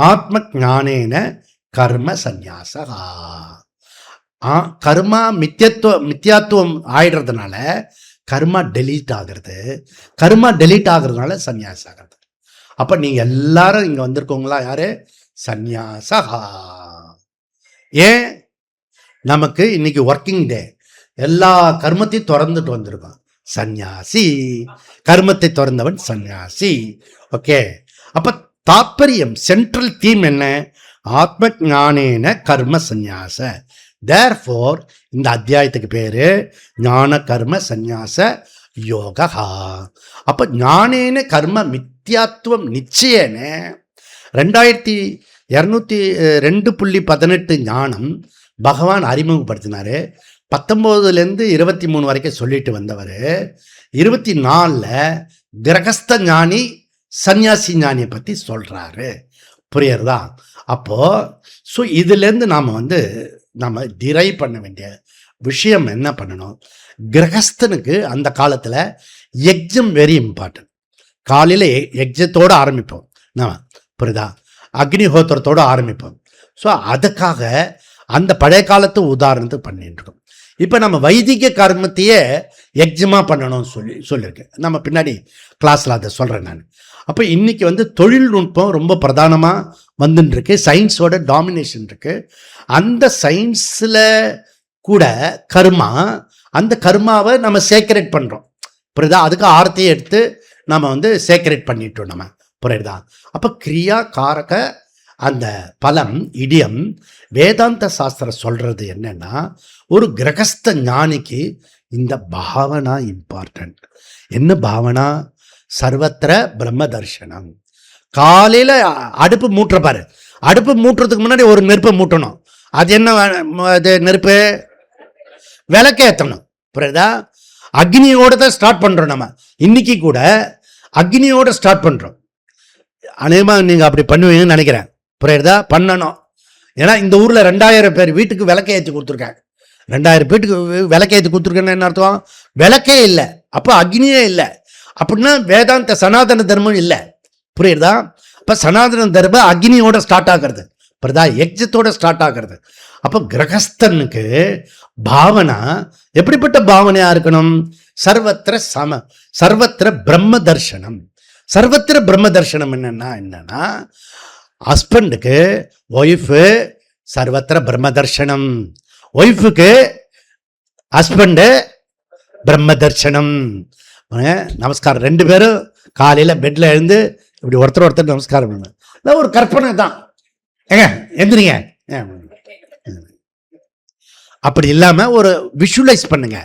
S1: ஆத்ம ஞானேன கர்ம சந்நியாசா. கர்மா மித்யாத்துவம் ஆயிடுறதுனால கர்மா டெலீட் ஆகிறது, கர்மா டெலீட் ஆகுறதுனால சந்நியாசம் ஆகிறது. அப்போ நீங்கள் எல்லாரும் இங்கே வந்திருக்கோங்களா? யாரு? சந்நியாசா. ஏன்? நமக்கு இன்னைக்கு ஒர்க்கிங் டே, எல்லா கர்மத்தையும் திறந்துட்டு வந்திருக்கோம். சந்நியாசி. கர்மத்தை துறந்தவன் சந்நியாசி. ஓகே, அப்ப தாற்பயம் சென்ட்ரல் தீம் என்ன? ஆத்ம ஞானேன கர்ம சந்நியாச. தேர்ஃபோர் இந்த அத்தியாயத்துக்கு பேரு ஞான கர்ம சந்நியாச யோகா. அப்ப ஞானேன கர்ம மித்யாத்துவம் நிச்சயன 2202.18 ஞானம் பகவான் அறிமுகப்படுத்தினாரு. 19லேருந்து 23 வரைக்கும் சொல்லிட்டு வந்தவர் 24ல் கிரகஸ்த ஞானி சன்னியாசி ஞானியை பற்றி சொல்கிறாரு. புரியுறதா? அப்போது ஸோ இதுலேருந்து நாம் நம்ம டிரைவ் பண்ண வேண்டிய விஷயம் என்ன பண்ணணும்? கிரகஸ்தனுக்கு அந்த காலத்தில் யஜ்ஜம் வெரி இம்பார்ட்டன்ட். காலையில் யஜ்ஜத்தோடு ஆரம்பிப்போம் நம்ம, புரியுதா? அக்னிஹோத்திரத்தோடு ஆரம்பிப்போம். ஸோ அதுக்காக அந்த பழைய காலத்து உதாரணத்துக்கு பண்ணிட்டு இருக்கோம். இப்போ நம்ம வைதிக கர்மத்தையே யஜ்ஜமாக பண்ணணும்னு சொல்லியிருக்கேன். நம்ம பின்னாடி கிளாஸில் அதை சொல்கிறேன் நான். அப்போ இன்றைக்கி தொழில்நுட்பம் ரொம்ப பிரதானமாக வந்துட்டுருக்கு. சயின்ஸோட டாமினேஷன் இருக்குது. அந்த சயின்ஸில் கூட கர்மா, அந்த கர்மாவை நம்ம சேக்ரெட் பண்ணுறோம், புரியுதா? அதுக்கு ஆர்த்தியை எடுத்து நம்ம சேக்ரெட் பண்ணிட்டோம் நம்ம, புரியுதா? அப்போ கிரியா காரக அந்த பலம் இடியம் வேதாந்த சாஸ்திரம் சொல்கிறது என்னென்னா, ஒரு கிரகஸ்த ஞானிக்கு இந்த பாவனா இம்பார்ட்டன்ட். என்ன பாவனா? சர்வத்திர பிரம்ம தர்ஷனம். காலையில் அடுப்பு மூட்டுற பாரு, அடுப்பு மூட்டுறதுக்கு முன்னாடி ஒரு நெருப்பை மூட்டணும். அது என்ன அது நெருப்பு? விளக்கேற்றணும், புரியுதா? அக்னியோடு தான் ஸ்டார்ட் பண்ணுறோம் நம்ம. இன்னைக்கு கூட அக்னியோடு ஸ்டார்ட் பண்ணுறோம். அநேகமாக நீங்கள் அப்படி பண்ணுவீங்கன்னு நினைக்கிறேன், புரியுறதா? பண்ணணும். ஏன்னா இந்த ஊரில் 2000 பேர் வீட்டுக்கு விளக்கை ஏற்றி கொடுத்துருக்காங்க. 2000 வீட்டுக்கு விளக்கை ஏற்றி கொடுத்துருக்கேன்னு என்ன அர்த்தம்? விளக்கே இல்லை, அப்போ அக்னியே இல்லை. அப்படின்னா வேதாந்த சனாதன தர்மம் இல்லை, புரியுறதா? அப்போ சனாதன தர்மம் அக்னியோட ஸ்டார்ட் ஆகிறது, புரியுதா? யஜ்ஜத்தோட ஸ்டார்ட் ஆகிறது. அப்போ கிரகஸ்தனுக்கு பாவனா எப்படிப்பட்ட பாவனையாக இருக்கணும்? சர்வத்திர பிரம்ம தர்ஷனம். சர்வத்திர பிரம்ம தர்ஷனம் என்னன்னா ஹஸ்பண்டுக்கு ஒய்ஃபு சர்வத்திர பிரம்ம தர்ஷனம், ஒய்ஃபுக்கு ஹஸ்பண்டு பிரம்ம தர்ஷனம். நமஸ்காரம். 2 பேரும் காலையில் பெட்டில் எழுந்து இப்படி ஒருத்தர் நமஸ்காரம் பண்ணு. ஒரு கற்பனை தான், ஏங்க எந்திரிங்க. அப்படி இல்லாமல் ஒரு விஷுவலைஸ் பண்ணுங்க.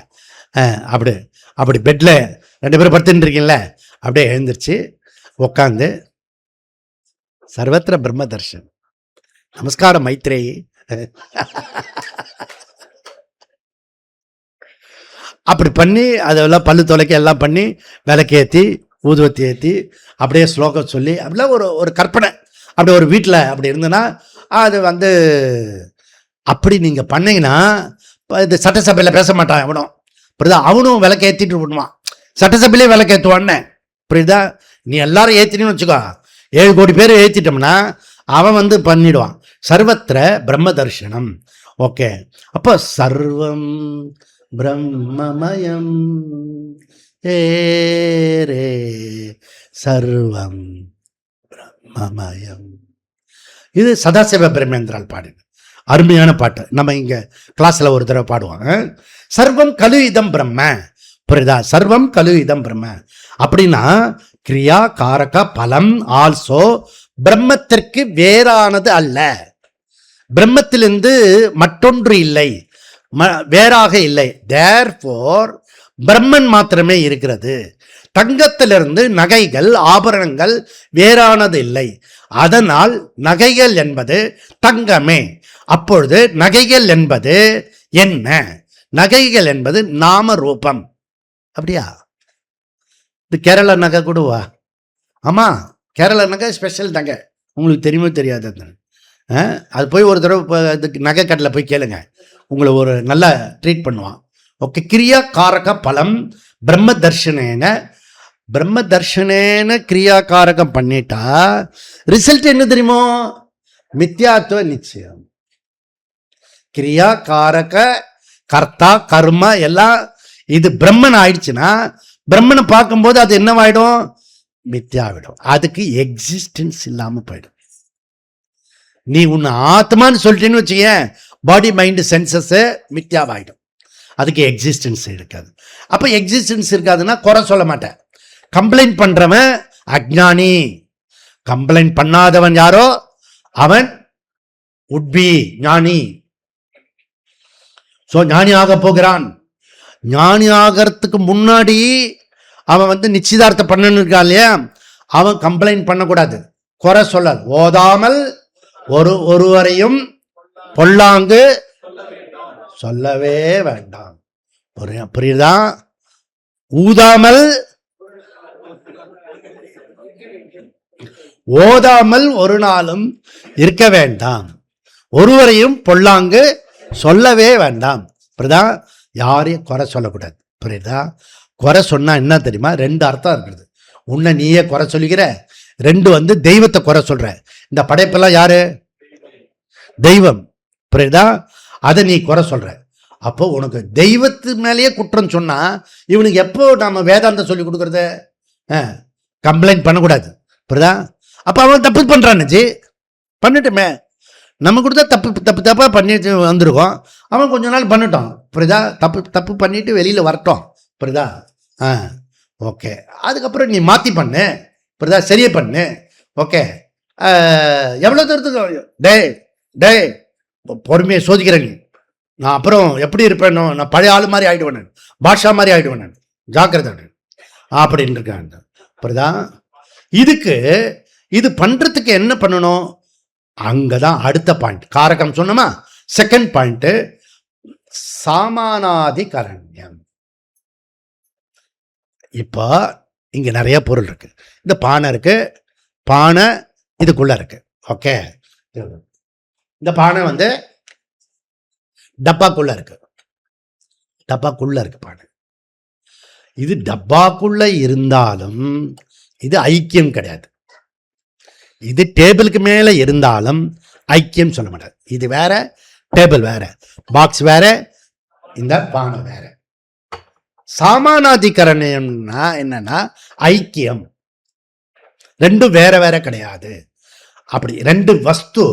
S1: அப்படி பெட்டில் 2 பேரும் படுத்துட்டு இருக்கீங்கள, அப்படியே எழுந்திரிச்சு உக்காந்து சர்வத்திர பிரம்ம தர்ஷன், நமஸ்காரம் மைத்ரேயி. அப்படி பண்ணி அதெல்லாம் பல்லு தொலைக்க எல்லாம் பண்ணி விளக்கு ஏற்றி ஊதுவத்தி ஏற்றி அப்படியே ஸ்லோகம் சொல்லி அப்படிலாம் ஒரு கற்பனை. அப்படி ஒரு வீட்டில் அப்படி இருந்ததுன்னா அது அப்படி நீங்கள் பண்ணீங்கன்னா இது சட்டசபையில் பேச மாட்டான் எவனும், புரியுதா? அவனும் விளக்கு ஏற்றிட்டு பண்ணுவான், சட்டசபையிலே விளக்கு ஏற்றுவான்னு, புரியுதா? நீ எல்லாரும் ஏற்றினு வச்சுக்கோ, 7 கோடி பேர் ஏற்றிட்டோம்னா அவன் பண்ணிடுவான். சர்வத்திர பிரம்ம தர்ஷனம். ஓகே, அப்போ சர்வம் பிரம்மமயம் ரே சர்வம் பிரம்மமயம். இது சதாசிவ பிரம்மேந்திரால் பாடின அருமையான பாட்டு. நம்ம இங்கே கிளாஸில் ஒரு தடவை பாடுவாங்க. சர்வம் கலு இதம் பிரம்ம, புரியுதா? சர்வம் கலு இதம் பிரம்ம அப்படின்னா கிரியா காரக பலம் ஆல்சோ பிரம்மத்திற்கு வேறானது அல்ல, பிரம்மத்திலிருந்து மற்றொன்று இல்லை, வேறாக இல்லை. தேர்ஃபோர் பிரம்மன் மாத்திரமே இருக்கிறது. தங்கத்திலிருந்து நகைகள் ஆபரணங்கள் வேறானது இல்லை. அதனால் நகைகள் என்பது தங்கமே. அப்பொழுது நகைகள் என்பது என்ன? நகைகள் என்பது நாம ரூபம். அப்படியா? இது கேரள நகை கூடவா? ஆமாம், கேரள நகை ஸ்பெஷல் நகை, உங்களுக்கு தெரியுமோ தெரியாது. அது போய் ஒரு தடவை அதுக்கு நகை கடையில் போய் கேளுங்க, உங்களை ஒரு நல்ல ட்ரீட் பண்ணுவான். ஓகே, கிரியா காரக பலம் பிரம்ம தர்ஷனேன கிரியா காரகம் பண்ணிட்டா ரிசல்ட் என்ன தெரியுமோ? மித்யாத்துவ நிச்சயம். கிரியா காரக கர்த்தா கர்ம எல்லாம் இது பிரம்மன் ஆயிடுச்சுன்னா, பிரம்மனை பார்க்கும்போது அது என்னவாயிடும்? மித்யாவிடும். அதுக்கு எக்ஸிஸ்டன்ஸ் இல்லாமல் போயிடும். நீ உன்னை ஆத்மான்னு சொல்லிட்டேன்னு வச்சுக்க, பாடி மைண்டு சென்சஸ் மித்யாவாயிடும். அதுக்கு எக்ஸிஸ்டன்ஸ் இருக்காது. அப்போ எக்ஸிஸ்டன்ஸ் இருக்காதுன்னா குறை சொல்ல மாட்டேன். கம்ப்ளைண்ட் பண்ணுறவன் அஜ்ஞானி, கம்ப்ளைண்ட் பண்ணாதவன் யாரோ அவன் உட்பி ஞானி. ஸோ ஞானி ஆக போகிறான். ஞானி ஆகிறதுக்கு முன்னாடி அவன் வந்து நிச்சயதார்த்தம் பண்ணணும் இருக்கான் இல்லையா, அவன் கம்ப்ளைண்ட் பண்ணக்கூடாது, குறை சொல்ல. ஓதாமல் ஒருவரையும் பொல்லாங்கு சொல்லவே வேண்டாம். புரியுதா? ஊதாமல் ஓதாமல் ஒரு நாளும் இருக்க வேண்டாம், ஒருவரையும் பொல்லாங்கு சொல்லவே வேண்டாம். புரியுதா? யாரையும் குறை சொல்லக்கூடாது. புரியுதா? குறை சொன்னா என்ன தெரியுமா, ரெண்டு அர்த்தம் இருக்குது. உன்னை நீயே குறை சொல்லிக்கிற, ரெண்டு வந்து தெய்வத்தை குறை சொல்ற. இந்த படைப்பெல்லாம் யாரு? தெய்வம். புரியுதா? அதை நீ குறை சொல்ற. அப்போ உனக்கு தெய்வத்து மேலேயே குற்றம் சொன்னா இவனுக்கு எப்போ நாம வேதாந்தம் சொல்லி கொடுக்கறது? கம்ப்ளைண்ட் பண்ணக்கூடாது. புரியுதா? அப்போ அவன் தப்பு பண்றான்னு பண்ணிட்டுமே, நம்ம கொடுத்தா தப்பா பண்ணிட்டு வந்துருக்கோம், அவன் கொஞ்ச நாள் பண்ணிட்டோம். புரியுதா? தப்பு பண்ணிட்டு வெளியில வரட்டும். புரியுதா? ஓகே, அதுக்கப்புறம் நீ மாத்தி பண்ணு. புரியுதா? சரியே பண்ணு. ஓகே, எவ்வளோ தூரத்துக்கு டே பொறுமையை சோதிக்கிறேன். நான் அப்புறம் எப்படி இருப்பேன், நான் பழைய ஆள் மாதிரி ஆயிடுவேன், பாஷா மாதிரி ஆயிடுவேன், ஜாக்கிரதை அப்படின்னு இருக்காங்க. புரியுதா? இது பண்றதுக்கு என்ன பண்ணணும்? அங்கதான் அடுத்த பாயிண்ட். காரகம் சொன்னோமா, செகண்ட் பாயிண்ட் சாமானாதிகரண்யம். இப்போ இங்க நிறைய பொருள் இருக்கு. இந்த பானை இருக்கு, பானை இதுக்குள்ள இருக்கு. ஓகே, இந்த பானை வந்து டப்பாக்குள்ள இருக்கு, பானை. இது டப்பாக்குள்ள இருந்தாலும் இது ஐக்கியம் கிடையாது. இது டேபிளுக்கு மேல இருந்தாலும் ஐக்கியம் சொல்ல மாட்டாது. இது வேற, டேபிள் வேற, பாக்ஸ் வேற, இந்த பானை வேற. சாமானாதிகரண்யம்னா என்னன்னா ஐக்கியம். ரெண்டும் வேற வேற கிடையாது. அப்படி ரெண்டு வஸ்து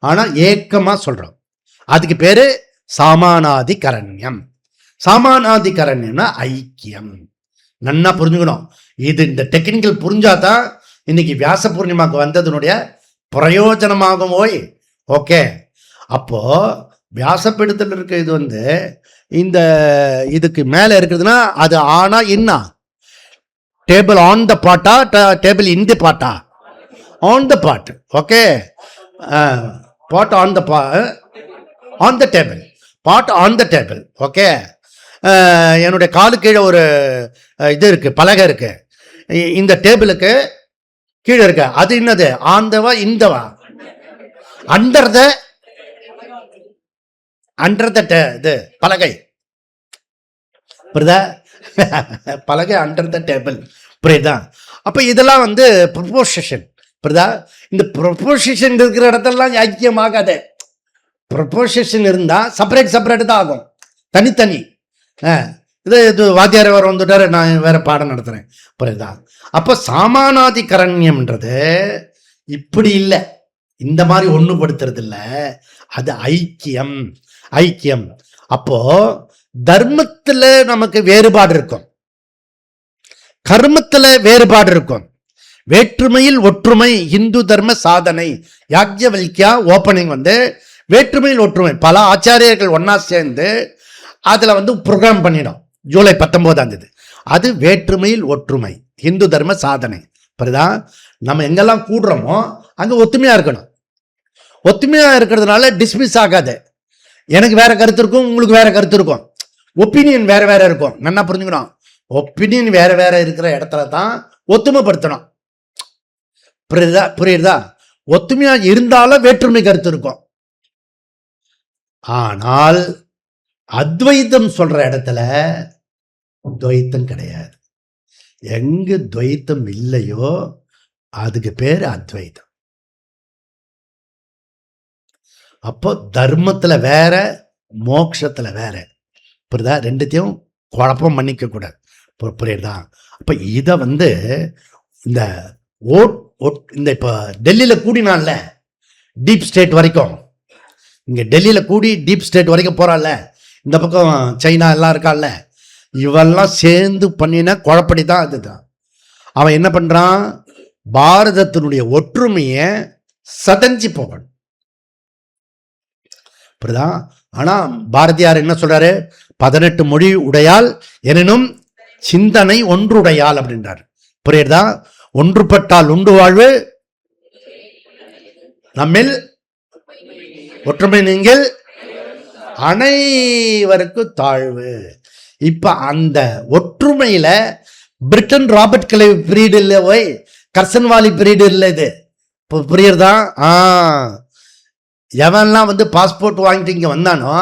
S1: ஆனா ஏக்கமா சொல்றோம், அதுக்கு பேரு சாமானாதிகரண்யம். சாமானாதிகரண்யம்னா ஐக்கியம். நன்னா புரிஞ்சுக்கணும். இது இந்த டெக்னிக்கல் புரிஞ்சாதான் இன்னைக்கு வியாச பூர்ணிமாக்கு வந்ததுனுடைய பிரயோஜனமாகும். ஓகே, அப்போ வியாசப்பீடத்தில் இருக்க இது வந்து இந்த இதுக்கு மேல இருக்குதுன்னா அது ஆனா என்ன? டேபிள் ஆன் த பாட்டா, டேபிள் இன் தி பாட்டா? On the pot. Okay, pot on the on the table, pot on the table. Okay, என்னுடைய காலு கீழே ஒரு இது இருக்கு, பலகை இருக்கு, இந்த டேபிளுக்கு கீழே இருக்க. அது என்னது? ஆந்தவா இந்தவா? அண்டர் த இது பலகை. புரியுதா? பலகை அண்டர் த டேபிள். புரியுதா? அப்ப இதெல்லாம் வந்து ப்ரொபோசிஷன். புரியுதா? இந்த ப்ரொபோசிஷன் இருக்கிற இடத்தெல்லாம் ஐக்கியமாகாது. ப்ரொபோசிஷன் இருந்தா செப்பரேட் தான் ஆகும், தனித்தனி. இது வாத்தியார் வேற வந்துட்டாரு, நான் வேற பாடம் நடத்துறேன். புரியுதா? அப்ப சாமானாதிகரண்யம்ன்றது இப்படி இல்லை, இந்த மாதிரி ஒண்ணுபடுத்துறது இல்லை, அது ஐக்கியம். ஐக்கியம். அப்போ தர்மத்துல நமக்கு வேறுபாடு இருக்கும், கர்மத்துல வேறுபாடு இருக்கும். வேற்றுமையில் ஒற்றுமை இந்து தர்ம சாதனை. யாக்ஞவல்க்யா ஓப்பனிங் வந்து வேற்றுமையில் ஒற்றுமை. பல ஆச்சாரியர்கள் ஒன்னா சேர்ந்து அதுல வந்து ப்ரோக்ராம் பண்ணிடும், ஜூலை 19 அது வேற்றுமையில் ஒற்றுமை இந்து தர்ம சாதனை. புரியுதா? நம்ம எங்கெல்லாம் கூடுறோமோ அங்க ஒத்துமையா இருக்கணும். ஒத்துமையா இருக்கிறதுனால டிஸ்மிஸ் ஆகாது. எனக்கு வேற கருத்து இருக்கும், உங்களுக்கு வேற கருத்து இருக்கும், ஒப்பீனியன் வேற வேற இருக்கும். நல்லா புரிஞ்சுக்கணும். ஒப்பீனியன் வேற வேற இருக்கிற இடத்துல தான் ஒத்துமைப்படுத்தணும். புரியுதா? ஒத்துமையா இருந்தாலும் வேற்றுமை கருத்து இருக்கும். ஆனால் அத்வைத்தம் சொல்ற இடத்துல துவைத்தம் கிடையாது. எங்க துவைத்தம் இல்லையோ அதுக்கு பேரு அத்வைத்தம். அப்போ தர்மத்துல வேற, மோட்சத்துல வேற. புரியுதா? ரெண்டுத்தையும் குழப்பம் பண்ணிக்க கூடாது. புரியுதா? அப்ப இத வந்து இந்த இந்த இப்ப டெல்லியில கூடினால டீப் ஸ்டேட் வரைக்கும், இங்க டெல்லியில கூடி டீப் ஸ்டேட் வரைக்கும் போறான்ல, இந்த பக்கம் சைனா எல்லாம் இருக்கான்ல, இவெல்லாம் சேர்ந்து பண்ணின குழப்படி தான் அதுதான். அவன் என்ன பண்றான், பாரதத்தினுடைய ஒற்றுமையை சதஞ்சு போகணும். இப்படிதான். ஆனா பாரதியார் என்ன சொல்றாரு, 18 மொழி உடையால் எனினும் சிந்தனை ஒன்றுடையால் அப்படின்றார். புரியுதா? ஒன்றுபட்டால் உண்டு வாழ்வு, நம்மில் ஒற்றுமை நீங்கள் அனைவருக்கும் தாழ்வு. இப்ப அந்த ஒற்றுமையில பிரிட்டன் ராபர்ட் கிளைவ் பீரியட் இல்லை, ஓய் கர்சன்வாலி பீரியட் இல்லை. இது புரியுறதா? எவன்லாம் வந்து பாஸ்போர்ட் வாங்கிட்டு இங்கே வந்தானோ,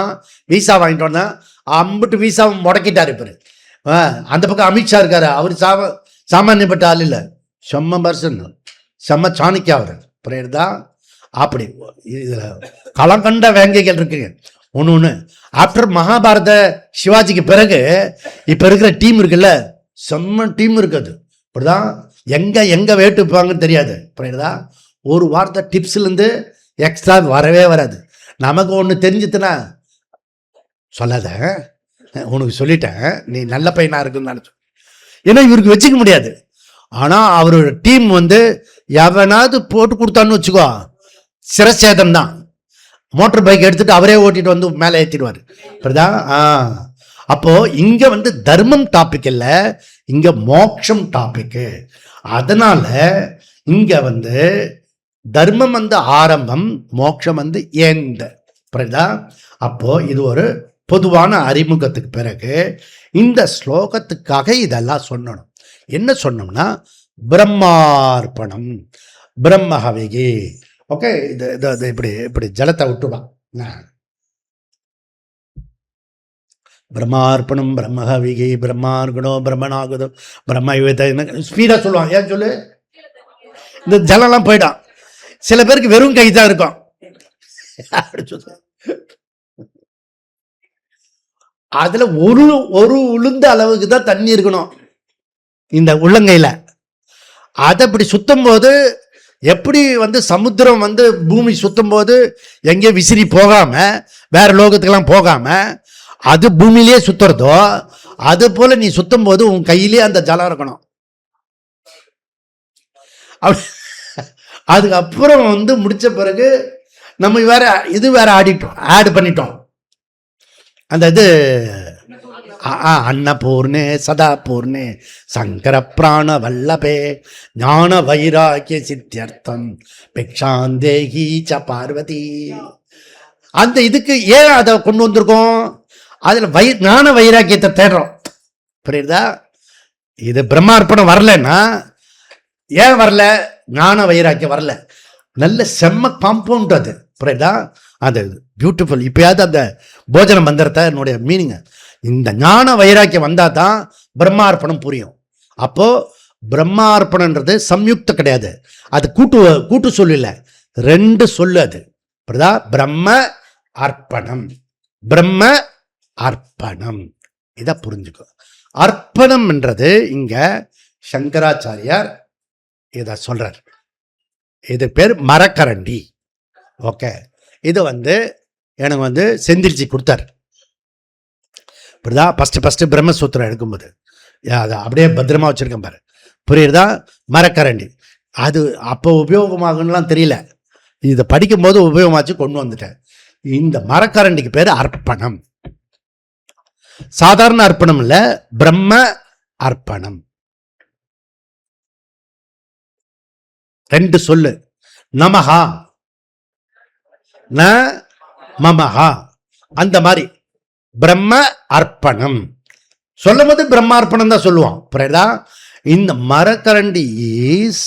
S1: விசா வாங்கிட்டு வந்தான், அம்பிட்டு விசாவை முடக்கிட்டார். இப்போ அந்த பக்கம் அமித்ஷா இருக்காரு, அவர் சாமானியப்பட்ட ஆள் இல்லை, செம்ம பர்சன், செம்ம சாணிக்கா அவர். புரியுறதா? அப்படி இதில் களங்கண்ட வேங்கைகள் இருக்குங்க ஒன்று ஒன்று. ஆஃப்டர் மகாபாரத சிவாஜிக்கு பிறகு இப்போ இருக்கிற டீம் இருக்குல்ல, செம்ம டீம் இருக்குது. இப்படிதான் எங்கே வேட்டு வைப்பாங்கன்னு தெரியாது. புரியுறதா? ஒரு வார்த்தை டிப்ஸ்லேருந்து எக்ஸ்ட்ரா வரவே வராது. நமக்கு ஒன்று தெரிஞ்சுதுன்னா சொல்லாத, உனக்கு சொல்லிட்டேன், நீ நல்ல பையனாக இருக்குன்னு நினச்சோம். ஏன்னா இவருக்கு வச்சுக்க முடியாது. ஆனால் அவரோட டீம் வந்து எவனாவது போட்டு கொடுத்தான்னு வச்சுக்கோ, சிரச்சேதம் தான். மோட்டர் பைக் எடுத்துட்டு அவரே ஓட்டிட்டு வந்து மேலே ஏற்றிடுவார். புரியுதா? அப்போ இங்க வந்து தர்மம் டாபிக் இல்லை, இங்க மோட்சம் டாபிக். அதனால இங்க வந்து தர்மம் வந்து ஆரம்பம், மோட்சம் வந்து எந்த. புரியுதா? அப்போ இது ஒரு பொதுவான அறிமுகத்துக்கு பிறகு இந்த ஸ்லோகத்துக்காக இதெல்லாம் சொன்னோம். என்ன சொன்னோம்னா, பிரம்மார்ப்பணம், பிரம்மஹவிகி. ஓகே, இது இப்படி இப்படி ஜலத்தை விட்டுவா. பிரம்மார்ப்பணம் பிரம்மஹவிகி பிரம்மார்கணோ பிரம்மனாகுதோ பிரம்ம ஸ்பீடா சொல்லுவான். ஏன் சொல்லு, இந்த ஜலம்லாம் போயிடும். சில பேருக்கு வெறும் கை தான் இருக்கும். அதுல ஒரு உளுந்த அளவுக்கு தான் தண்ணி இருக்கணும் இந்த உள்ளங்கையில. அதை அப்படி சுத்தும் போது எப்படி வந்து சமுத்திரம் வந்து பூமி சுத்தும் போது எங்கேயும் விசிறி போகாம வேற லோகத்துக்கெல்லாம் போகாம அது பூமியிலேயே சுத்துறதோ, அது போல நீ சுத்தும் போது உன் கையிலேயே அந்த ஜலம் இருக்கணும். அதுக்கப்புறம் வந்து முடிச்ச பிறகு நம்ம வேற இது வேற ஆட் பண்ணிட்டோம். அந்த இது அன்னபூர்ணே சதாபூர்ணே சங்கர பிராண வல்லபே ஞான வைராக்கிய சித்தியர்த்தம் பிக்ஷாந்தேகி ச பார்வதி. அந்த இதுக்கு ஏன் அதை கொண்டு வந்திருக்கோம், அதுல ஞான வைராக்கியத்தை தேடுறோம். புரியுதா? இது பிரம்மார்ப்பணம் வரலன்னா ஏன் வரல, ஞான வைராக்கியம் வரல. நல்ல செம்ம காம்பவுண்ட் அது. புரியுதா? அது பியூட்டிஃபுல். இப்பயாவது அந்த போஜன மந்திரத்தை என்னுடைய மீனிங், இந்த ஞான வைராக்கியம் வந்தா தான் பிரம்மார்ப்பணம் புரியும். அப்போ பிரம்மார்ப்பணன்றது சம்யுக்த கிடையாது, அது கூட்டு சொல்லு இல்லை, 2 சொல்லு அது. புரியுதா? பிரம்ம அர்ப்பணம், பிரம்ம அர்ப்பணம். இதை புரிஞ்சுக்கோ. அர்ப்பணம் என்றது இங்க சங்கராச்சாரியார் இதை சொல்றார். இது பேர் மரக்கரண்டி. ஓகே, இது வந்து எனக்கு வந்து செந்தில்ஜி கொடுத்தார். புரியுதா? ஃபர்ஸ்ட் பிரம்மசூத்திரம் எடுக்கும்போது அதை அப்படியே பத்திரமா வச்சிருக்கேன் பாரு. புரியுறதா? மரக்கரண்டி அது அப்போ உபயோகமாகலாம் தெரியல, இதை படிக்கும்போது உபயோகமாச்சு கொண்டு வந்துட்டேன். இந்த மரக்கரண்டிக்கு பேர் அர்ப்பணம். சாதாரண அர்ப்பணம் இல்ல, பிரம்ம அர்ப்பணம். 2 சொல்லு, நமஹா ந மமஹா, அந்த மாதிரி பிரம்ம அர்ப்பணம் சொல்லும் போது பிரம்மார்ப்பணம் தான் சொல்லுவான். புரியுதா? இந்த மரக்கரண்டி இஸ்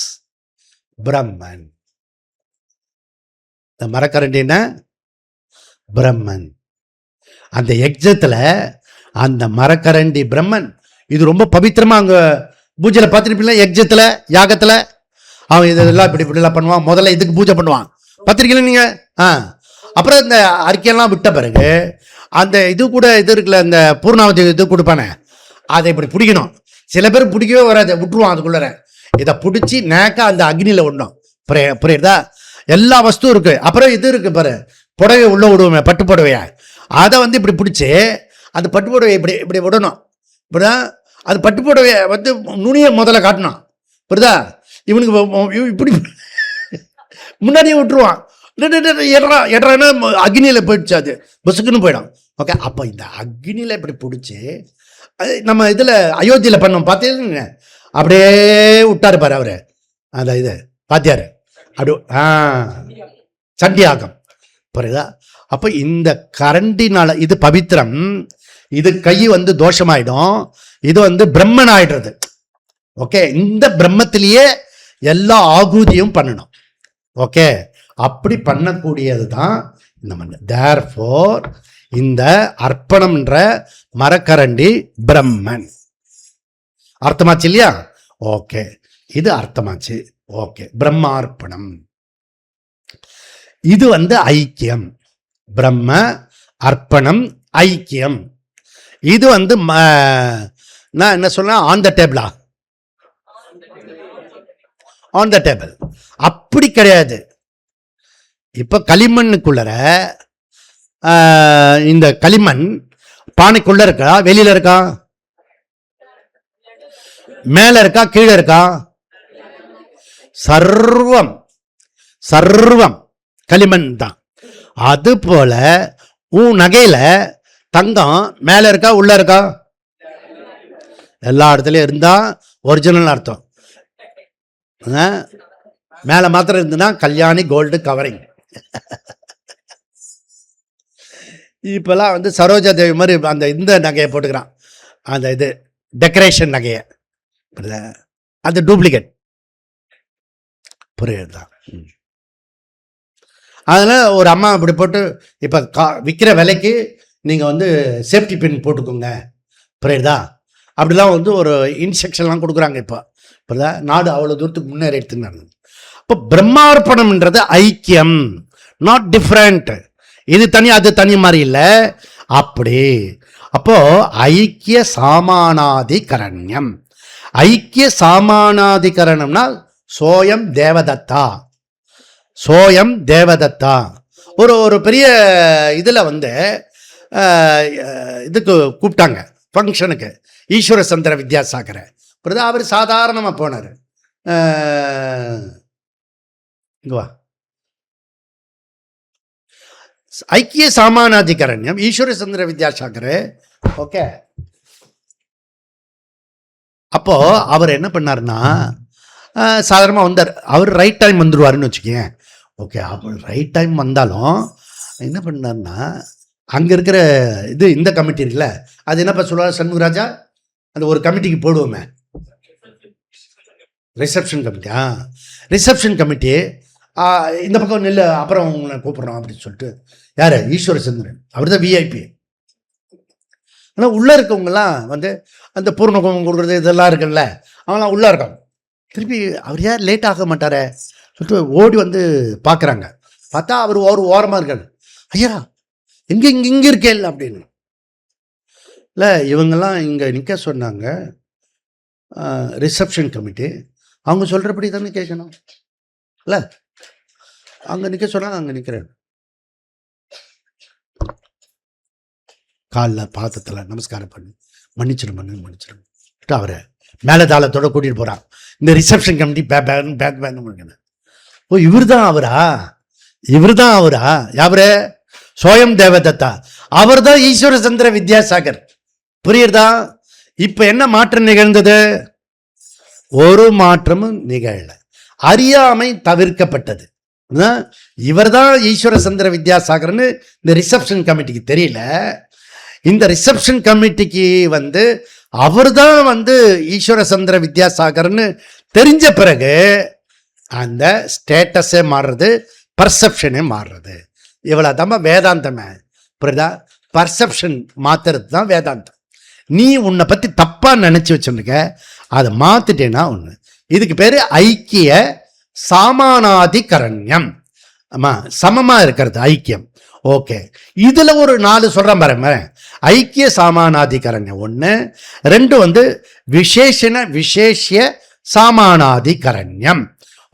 S1: பிரம்மன். இந்த மரக்கரண்டின பிரம்மன். அந்த யஜ்ஜத்துல அந்த மரக்கரண்டி பிரம்மன். இது ரொம்ப பவித்திரமா அங்க பூஜையில பார்த்துருப்பீங்களா, யஜ்ஜத்துல யாகத்துல அவன் இதெல்லாம் இப்படிலாம் பண்ணுவான். முதல்ல இதுக்கு பூஜை பண்ணுவான், பார்த்திருக்கீங்களா நீங்க? அப்புறம் இந்த அறிக்கையெல்லாம் விட்ட பிறகு அந்த இது கூட இது இருக்குல்ல, இந்த பூர்ணாவதி இது கொடுப்பானே, அதை இப்படி பிடிக்கணும். சில பேர் பிடிக்கவே வராது, விட்டுருவான். அதுக்குள்ள இதை பிடிச்சி நேக்கா அந்த அக்னியில விடணும். புரியுதா? எல்லா வஸ்துவும் இருக்கு. அப்புறம் இது இருக்கு பாரு, புடவை உள்ள விடுவோமே, பட்டு புடவைய, அதை வந்து இப்படி பிடிச்சி அந்த பட்டு புடவை இப்படி இப்படி விடணும். இப்படிதான் அது பட்டு புடவையை வந்து நுனியை முதல்ல காட்டணும். புரியுதா? இவனுக்கு இப்படி முன்னாடியே விட்டுருவான். எட்ரான்னா அக்னியில் போயிடுச்சு, அது புசுக்குன்னு போயிடும். ஓகே, அப்போ இந்த அக்னியில் இப்படி பிடிச்சி அது நம்ம இதில் அயோத்தியில் பண்ணோம் பார்த்தீங்க, அப்படியே விட்டாரு பாரு அவர் அந்த இது பாத்தியாரு அப்படி சண்டியாகம். புரியுதா? அப்போ இந்த கரண்டினால இது பவித்திரம், இது கை வந்து தோஷமாயிடும், இது வந்து பிரம்மன் ஆயிடுறது. ஓகே, இந்த பிரம்மத்திலேயே எல்லா ஆகுதியும் பண்ணணும். ஓகே, அப்படி பண்ணக்கூடியது தான் இந்த மண். தேர்ஃபோர் இந்த அர்ப்பணம்ன்ற மரக்கரண்டி பிரம்மன். அர்த்தமாச்சு இல்லையா? ஓகே, இது அர்த்தமாச்சு. ஓகே, பிரம்மார்ப்பணம். இது வந்து ஐக்கியம். பிரம்ம அர்ப்பணம் ஐக்கியம். இது வந்து நான் என்ன சொல்ல, ஆன் த டேபிளா? On the table. அப்படி கிடையாது. இப்ப களிமண்ணுக்குள்ளற இந்த களிமண் பானைக்குள்ள இருக்கா, வெளியில இருக்கா, மேல இருக்கா, கீழே இருக்கா? சர்வம் சர்வம் களிமண் தான். அது போல உன் நகையில தங்கம் மேல இருக்கா, உள்ள இருக்கா? எல்லா இடத்துலயும் இருந்தா ஒரிஜினல் அர்த்தம். மேல மாத்திரம் இருந்துன்னா கல்யாணி கோல்டு கவரிங். இப்பெல்லாம் வந்து சரோஜா தேவி மாதிரி அந்த இந்த நகையை போட்டுக்கிறான், அந்த இது டெக்கரேஷன் நகையை. அது டூப்ளிகேட். புரியுதுதான்? அதனால் ஒரு அம்மா இப்படி போட்டு இப்போ விற்கிற விலைக்கு நீங்கள் வந்து சேஃப்டி பின் போட்டுக்கோங்க. புரியுதா? அப்படிலாம் வந்து ஒரு இன்ஸ்ட்ரக்ஷன்லாம் கொடுக்குறாங்க. இப்போ புரியுதா? நாடு அவ்வளோ தூரத்துக்கு முன்னேறி எடுத்துனாங்க. இப்போ பிரம்மார்ப்பணம்ன்றது ஐக்கியம், நாட் டிஃப்ரெண்ட். இது தனி அது தனி மாதிரி இல்லை. அப்படி அப்போ ஐக்கிய சாமானாதிகரண்யம். ஐக்கிய சாமானாதிகரணம்னா சோயம் தேவதத்தா. சோயம் தேவதத்தா ஒரு ஒரு பெரிய இதில் வந்து இதுக்கு கூப்பிட்டாங்க ஃபங்க்ஷனுக்கு, ஈஸ்வர சந்திர வித்யாசாகரை. புரியுதா? அவர் சாதாரணமாக போனார். இங்குவா ஐக்கிய சாமானாதிகரண்யம் ஈஸ்வர சந்திர வித்யாசாகர். ஓகே, அப்போ அவர் என்ன பண்ணார்னா சாதாரணமாக வந்தார். அவர் ரைட் டைம் வந்துடுவாருன்னு வச்சுக்கேன். ஓகே, அப்போ ரைட் டைம் வந்தாலும் என்ன பண்ணார்னா அங்கே இருக்கிற இது இந்த கமிட்டி இருக்குல்ல, அது என்னப்பா சொல்லுவார் சண்முகராஜா, அந்த ஒரு கமிட்டிக்கு போடுவோமே, ரிசப்ஷன் கமிட்டி. ரிசப்ஷன் கமிட்டி இந்த பக்கம் நெல் அப்புறம் உங்களை கூப்பிட்றோம் அப்படின்னு சொல்லிட்டு, யார்? ஈஸ்வர சந்திரன். அவர் தான் விஐபி. ஆனால் உள்ளே இருக்கவங்கலாம் வந்து அந்த பூர்ணகுமம் கொடுக்குறது இதெல்லாம் இருக்குல்ல, அவங்களாம் உள்ளே இருக்காங்க. திருப்பி அவர் யார் லேட் ஆக மாட்டாரே சொல்லிட்டு ஓடி வந்து பார்க்குறாங்க. பார்த்தா அவர் ஒரு ஓரமாக இருக்காரு. ஐயா எங்கே இங்கே இருக்கேன் அப்படின்னு. இல்லை, இவங்கெல்லாம் இங்கே நிற்க சொன்னாங்க, ரிசப்ஷன் கமிட்டி. அவங்க சொல்கிறபடி தானே கேட்கணும் இல்லை? அங்கே நிற்க சொன்னாங்க, அங்கே நிற்கிறேன். காலில் பாதத்தில் நமஸ்காரம் பண்ணி மன்னிச்சிடும் அவரை மேலே தாளத்தோட கூட்டிகிட்டு போகிறான். இந்த ரிசப்ஷன் கமிட்டி பேக். ஓ, இவர் தான் அவரா? இவர் தான் அவரா? யாவரே? சோயம் தேவதத்தா. அவர் தான் ஈஸ்வர சந்திர வித்யாசாகர். புரியுறதா? இப்போ என்ன மாற்றம் நிகழ்ந்தது? ஒரு மாற்றமும் நிகழல. அறியாமை தவிர்க்கப்பட்டது. இவர் தான் ஈஸ்வர சந்திர வித்யாசாகர்னு இந்த ரிசப்ஷன் கமிட்டிக்கு தெரியல. இந்த ரிசப்ஷன் கமிட்டிக்கு வந்து அவர் தான் வந்து ஈஸ்வர சந்திர வித்யாசாகர்னு தெரிஞ்ச பிறகு அந்த ஸ்டேட்டஸே மாறுறது, பர்செப்ஷனே மாறுறது. இவ்வளோ தான் வேதாந்தமே. புரியுதா? பர்செப்ஷன் மாத்துறது தான் வேதாந்தம். நீ உன்னை பற்றி தப்பாக நினச்சி வச்சுருக்க, அதை மாற்றிட்டேன்னா ஒன்று. இதுக்கு பேர் ஐக்கிய சாமானாதிகரண்யம். ஆமாம், சமமாக இருக்கிறது ஐக்கியம். ஓகே, இதில் ஒரு 4 சொல்கிறேன் பாருங்க. ஐக்கிய சாமானாதிகரண்யம் 1, 2 வந்து விசேஷண விசேஷிய சாமானாதிகரண்யம்.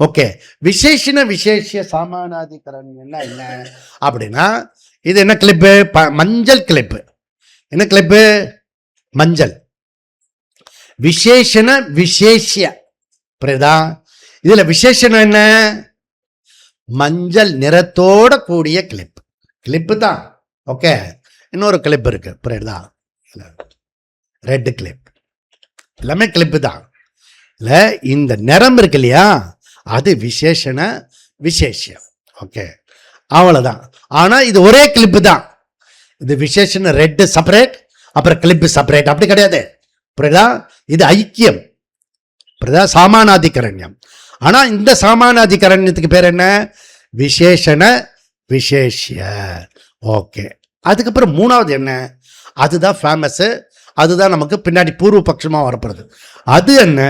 S1: ஓகே, விசேஷண விசேஷிய சாமானாதிகரண்யம்னா என்ன அப்படின்னா, இது என்ன கிளிப்பு? மஞ்சள் கிளிப்பு. என்ன கிளிப்பு? மஞ்சள். விசேஷண விசேஷிய. புரியுதா? இதுல விசேஷணம் என்ன? மஞ்சள் நிறத்தோட கூடிய கிளிப். கிளிப்பு தான். ஓகே, இன்னொரு கிளிப் இருக்கு. புரியுதா? Red clip. எல்லாமே கிளிப்பு தான். இல்ல, இந்த நிறம் இருக்கு இல்லையா, அது விசேஷண விசேஷம். ஓகே, அவ்வளவுதான். ஆனா இது ஒரே கிளிப்பு தான். இது விசேஷண ரெட் செப்பரேட், அப்புறம் கிளிப்பு செப்பரேட், அப்படி கிடையாது. புரியுதா? இது ஐக்கியம். புரியுதா? சாமானாதிகரண்யம். ஆனா இந்த சாமானாதிகரண்யத்துக்கு பேர் என்ன? விசேஷண விசேஷிய. ஓகே, அதுக்கப்புறம் மூணாவது என்ன? அதுதான் ஃபேமஸ். அதுதான் நமக்கு பின்னாடி பூர்வ பட்சமா வரப்படுது. அது என்ன?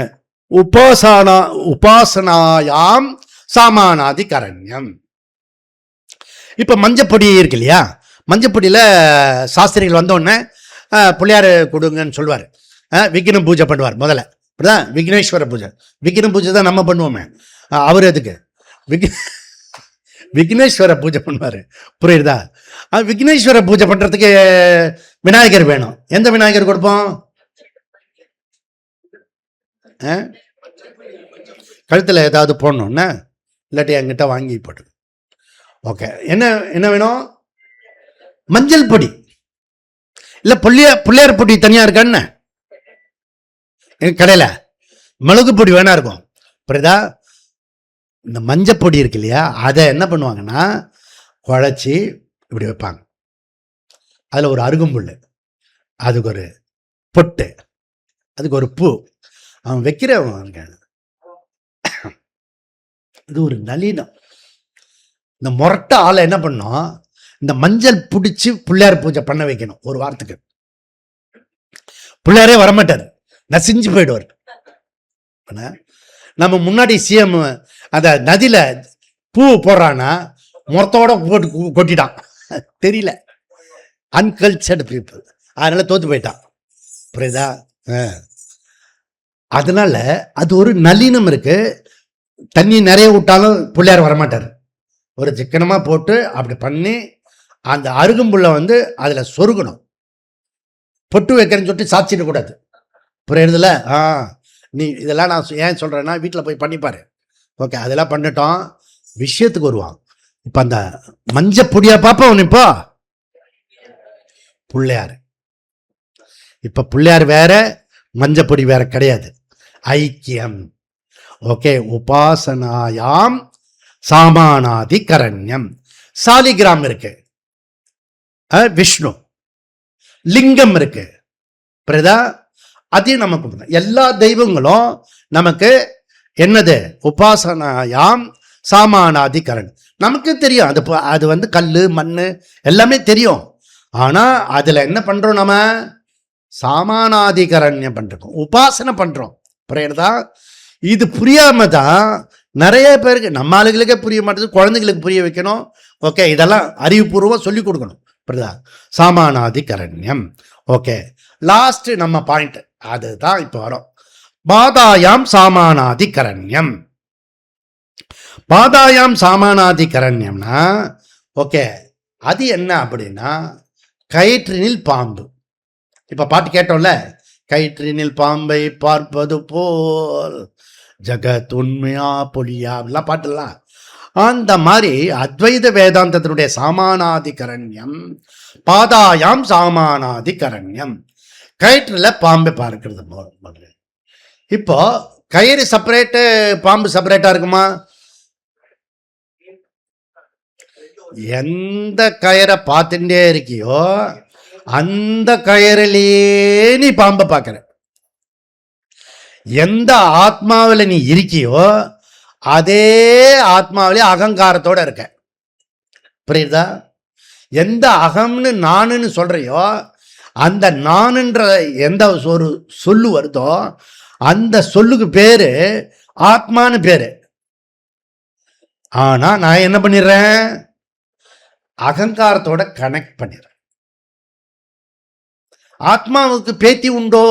S1: உபாசனாயாம் சாமானாதிகரண்யம். இப்ப மஞ்சப்பொடி இருக்கு இல்லையா, மஞ்சப்பொடியில சாஸ்திரிகள் வந்தோடனே பிள்ளையாரு கொடுங்கன்னு சொல்லுவார். விக்னம் பூஜை பண்ணுவார் முதல்ல. அப்படிதான் விக்னேஸ்வர பூஜை. விக்னம் பூஜை தான் நம்ம பண்ணுவோமே. அவர் எதுக்கு விக்னேஸ்வர பூஜை பண்ணுவார். புரியுதா? விக்னேஸ்வர பூஜை பண்றதுக்கு விநாயகர் வேணும். எந்த விநாயகர் கொடுப்போம்? கழுத்துல ஏதாவது போடணும்னா, இல்லாட்டி என்கிட்ட வாங்கி போட்டு. ஓகே, என்ன என்ன வேணும்? மஞ்சள் பொடி. இல்ல பிள்ளையார் பொடி தனியா இருக்கான்னு கடையில மிளகு பொடி வேணா இருக்கும். புரியுதா? இந்த மஞ்சள் பொடி இருக்கு இல்லையா, அதை என்ன பண்ணுவாங்கன்னா குழைச்சி இப்படி வைப்பாங்க. அதுல ஒரு அருகம்புல், அதுக்கு ஒரு பொட்டு, அதுக்கு ஒரு பூ. அவன் வைக்கிறவங்க இது ஒரு நளினம். இந்த மொரட்ட ஆளை என்ன பண்ணோம், இந்த மஞ்சள் பிடிச்சி பிள்ளையார் பூஜை பண்ண வைக்கணும். ஒரு வாரத்துக்கு பிள்ளையாரே வரமாட்டார், நசிஞ்சு போயிடுவார். நம்ம முன்னாடி சிஎம் அந்த நதியில பூ போடுறான்னா மொரத்தோட போட்டு கொட்டிட்டான். தெரியல, அன்கல்ச்சர்டு பீப்புள், அதனால தோத்து போயிட்டான். புரியுதா? அதனால அது ஒரு நளினம் இருக்கு. தண்ணி நிறைய விட்டாலும் பிள்ளையார் வரமாட்டார். ஒரு சிக்கனமா போட்டு அப்படி பண்ணி அந்த அருகம்புல்ல அதுல சொருகணும். பொட்டு வைக்கிறேன்னு சொல்லிட்டு சாச்சிட கூடாது. புரியுறதுல? நீ இதெல்லாம் நான் ஏன் சொல்றேன்னா, வீட்டில் போய் பண்ணிப்பாரு. ஓகே, அதெல்லாம் பண்ணிட்டோம். விஷயத்துக்கு வருவான். இப்ப அந்த மஞ்ச பொடியா பாப்போம். இப்போ பிள்ளையார், இப்ப பிள்ளையார் வேற, மஞ்ச பொடி வேற கிடையாது. ஐக்கியம். ஓகே, உபாசனாயாம் சாமானாதிகரண்யம். சாலிகிராம் இருக்கு, விஷ்ணு லிங்கம் இருக்கு. பிரதா அதையும் நமக்கு எல்லா தெய்வங்களும் நமக்கு என்னது? உபாசனாயாம் சாமானாதிகரன். நமக்கு தெரியும், அது கல்லு மண்ணு எல்லாமே தெரியும். ஆனா அதுல என்ன பண்றோம்? நம்ம சாமானாதிகரண்யம் பண்றோம், உபாசனை பண்றோம். புரியுறதா? இது புரியாம தான் நிறைய பேருக்கு, நம்ம ஆளுகளுக்கே புரிய மாட்டேது, குழந்தைகளுக்கு புரிய வைக்கணும். ஓகே, இதெல்லாம் அறிவுபூர்வம் சொல்லி கொடுக்கணும். புரியுதா? சாமானாதிகரண்யம். ஓகே, லாஸ்ட் நம்ம பாயிண்ட் அதுதான் இப்ப வரும். பாதாயாம் சாமானாதிகரண்யம். பாதாயாம் சாமானாதிகரண்யம்னா ஓகே, அது என்ன அப்படின்னா கயிற்றினில் பாம்பு. இப்ப பாட்டு கேட்டோம்ல, கயிற்றினில் பாம்பை பார்ப்பது போல் ஜகத் உண்மையா பொலியா, அப்படிலாம் பாட்டுலாம். அந்த மாதிரி அத்வைத வேதாந்தத்தினுடைய சாமானாதிகரண்யம் பாதாயாம் சாமானாதிகரண்யம். கயிற்றுல பாம்பை பார்க்கிறது. இப்போ கயிறு செப்பரேட்டு, பாம்பு செப்பரேட்டா இருக்குமா? எந்த கயிறை பார்த்துட்டே இருக்கியோ அந்த கயிறிலேயே நீ பாம்பை பார்க்கிற. எந்த ஆத்மாவில நீ இருக்கியோ அதே ஆத்மாவிலே அகங்காரத்தோட இருக்க. புரியுதா? எந்த அகம்னு நானுன்னு சொல்றியோ அந்த நானுன்ற எந்த ஒரு சொல்லு வருதோ அந்த சொல்லுக்கு பேரு ஆத்மான்னு பேரு. ஆனா நான் என்ன பண்ணிடுறேன்? அகங்காரத்தோட கனெக்ட் பண்ணிடுறேன். ஆத்மாவுக்கு பேத்தி உண்டோ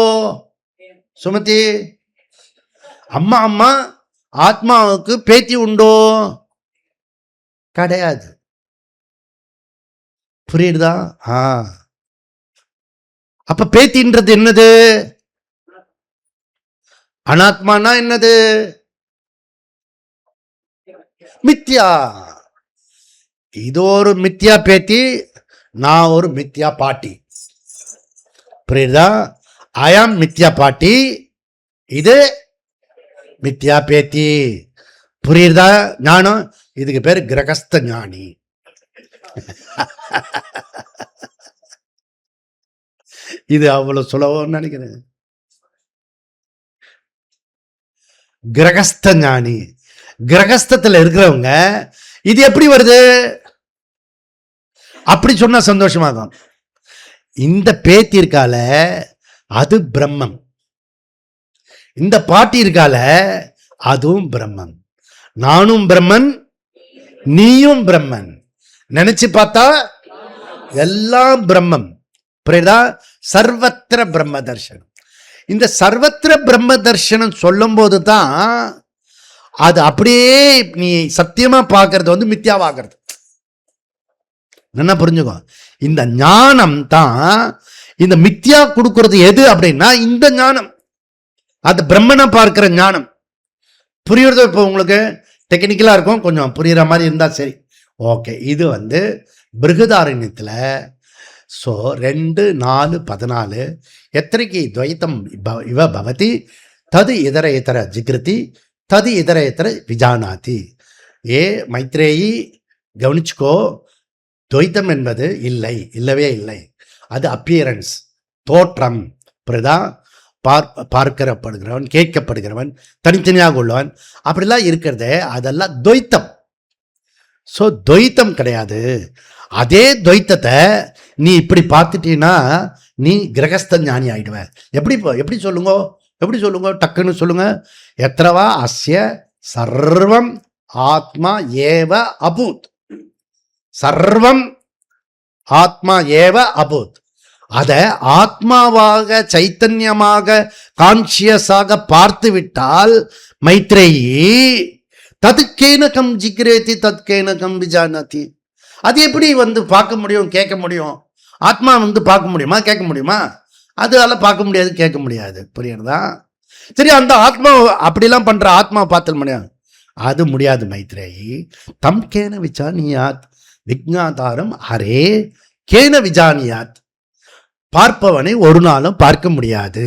S1: சுமதி? அம்மா அம்மா ஆத்மாவுக்கு பேத்தி உண்டோ? கிடையாது. புரியுதா? அப்ப பேத்தின்றது என்னது? அனாத்மானா என்னது? மித்யா. இது ஒரு மித்யா பேத்தி, நான் ஒரு மித்யா பாட்டி. புரியுதா? ஐ ஆம் மித்யா பாட்டி, இது மித்யா பேத்தி. புரியுதா? ஞானம். இதுக்கு பேரு கிரகஸ்த ஞானி. இது அவ்வளவு சுலபம்னு நினைக்கிறேன். கிரகஸ்த ஞானி, கிரகஸ்தத்துல இருக்கிறவங்க இது எப்படி வருது? அப்படி சொன்னா சந்தோஷமாகும். இந்த பேத்தி இருக்கால அது பிரம்மம், இந்த பாட்டி இருக்கால அதுவும் பிரம்மன், நானும் பிரம்மன் நீயும் பிரம்மன். நினைச்சு பார்த்தா எல்லாம் பிரம்மம். புரியுதா? சர்வத்திர பிரம்ம தர்சனம். இந்த சர்வத்திர பிரம்ம தர்சனம் சொல்லும் போது தான் அது அப்படியே நீ சத்தியமா பார்க்கறது வந்து மித்யாவாகிறது. என்ன புரிஞ்சுக்கோ, இந்த ஞானம் தான் இந்த மித்யா கொடுக்கறது. எது அப்படின்னா இந்த ஞானம், அது பிரம்மனை பார்க்கிற ஞானம். புரியுறது? இப்போ உங்களுக்கு டெக்னிக்கலா இருக்கும், கொஞ்சம் புரியுற மாதிரி இருந்தா சரி, ஓகே. இது வந்து பிருகதாரண்யத்துல 2:4-14 எத்திரைக்கு துவைத்தம் இவ பவதி தது இதர இதர ஜிகிருதி தது இதர இதர விஜானாதி. ஏ மைத்ரேயி கவனிச்சுக்கோ, துவைத்தம் என்பது இல்லை, இல்லவே இல்லை. அது அப்பியரன்ஸ், தோற்றம். புரியுதா? பார்க்கப்படுகிறவன், கேட்கப்படுகிறவன், தனித்தனியாக உள்ளவன், அப்படிலாம் இருக்கிறதே அதெல்லாம் துவைத்தம். ஸோ துவைத்தம் கிடையாது. அதே துவைத்தத்தை நீ இப்படி பார்த்துட்டீன்னா நீ கிரகஸ்த ஞானி ஆயிடுவ. எப்படி சொல்லுங்க, எப்படி சொல்லுங்க, டக்குன்னு சொல்லுங்க. எத்திரவா அஸ்ய சர்வம் ஆத்மா ஏவ அபூத். சர்வம் ஆத்மா ஏவ அபூத். அத ஆத்மாவாக சைத்தன்யமாக கான்சியஸாக பார்த்து விட்டால் மைத்ரேயி ததுக்கேனகம் ஜிக்ரேதி தத்கேனகம் விஜானதி. அது எப்படி வந்து பார்க்க முடியும், கேட்க முடியும்? ஆத்மா வந்து பார்க்க முடியுமா, கேட்க முடியுமா? அதால பார்க்க முடியாது, கேட்க முடியாது. புரியுறதா? சரி, அந்த ஆத்மா அப்படிலாம் பண்ற ஆத்மா பார்த்த முடியாது, அது முடியாது மைத்ரேயி. தம் கேன விஜானியாத் விஜ்ஞாதாரம் ஹரே கேன விஜானியாத். பார்ப்பவனை ஒரு நாளும் பார்க்க முடியாது.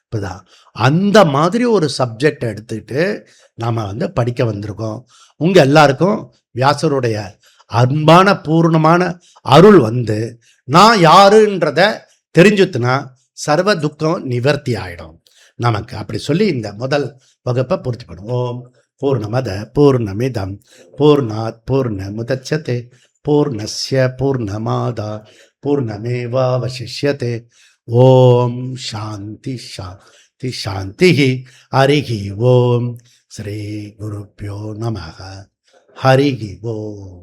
S1: இப்போதான் அந்த மாதிரி ஒரு சப்ஜெக்ட் எடுத்துக்கிட்டு நாம் வந்து படிக்க வந்திருக்கோம். உங்கள் எல்லாருக்கும் வியாசருடைய அன்பான பூர்ணமான அருள் வந்து நான் யாருன்றத தெரிஞ்சுத்துனா சர்வ துக்கம் நிவர்த்தி ஆயிடும் நமக்கு. அப்படி சொல்லி இந்த முதல் வகுப்பை பூர்த்தி பண்ணுவோம். ஓம் பூர்ணமத பூர்ணமிதம் பூர்ணாத் பூர்ணமுதச்யதே பூர்ணஸ்ய பூர்ணமாதா பூர்ணமேவாவசிஷ்யதே. ஓம் சாந்தி சாந்தி சாந்தி. ஹரிஹி ஓம். ஸ்ரீ குருப்யோ நமஹ. ஹரிஹி ஓம்.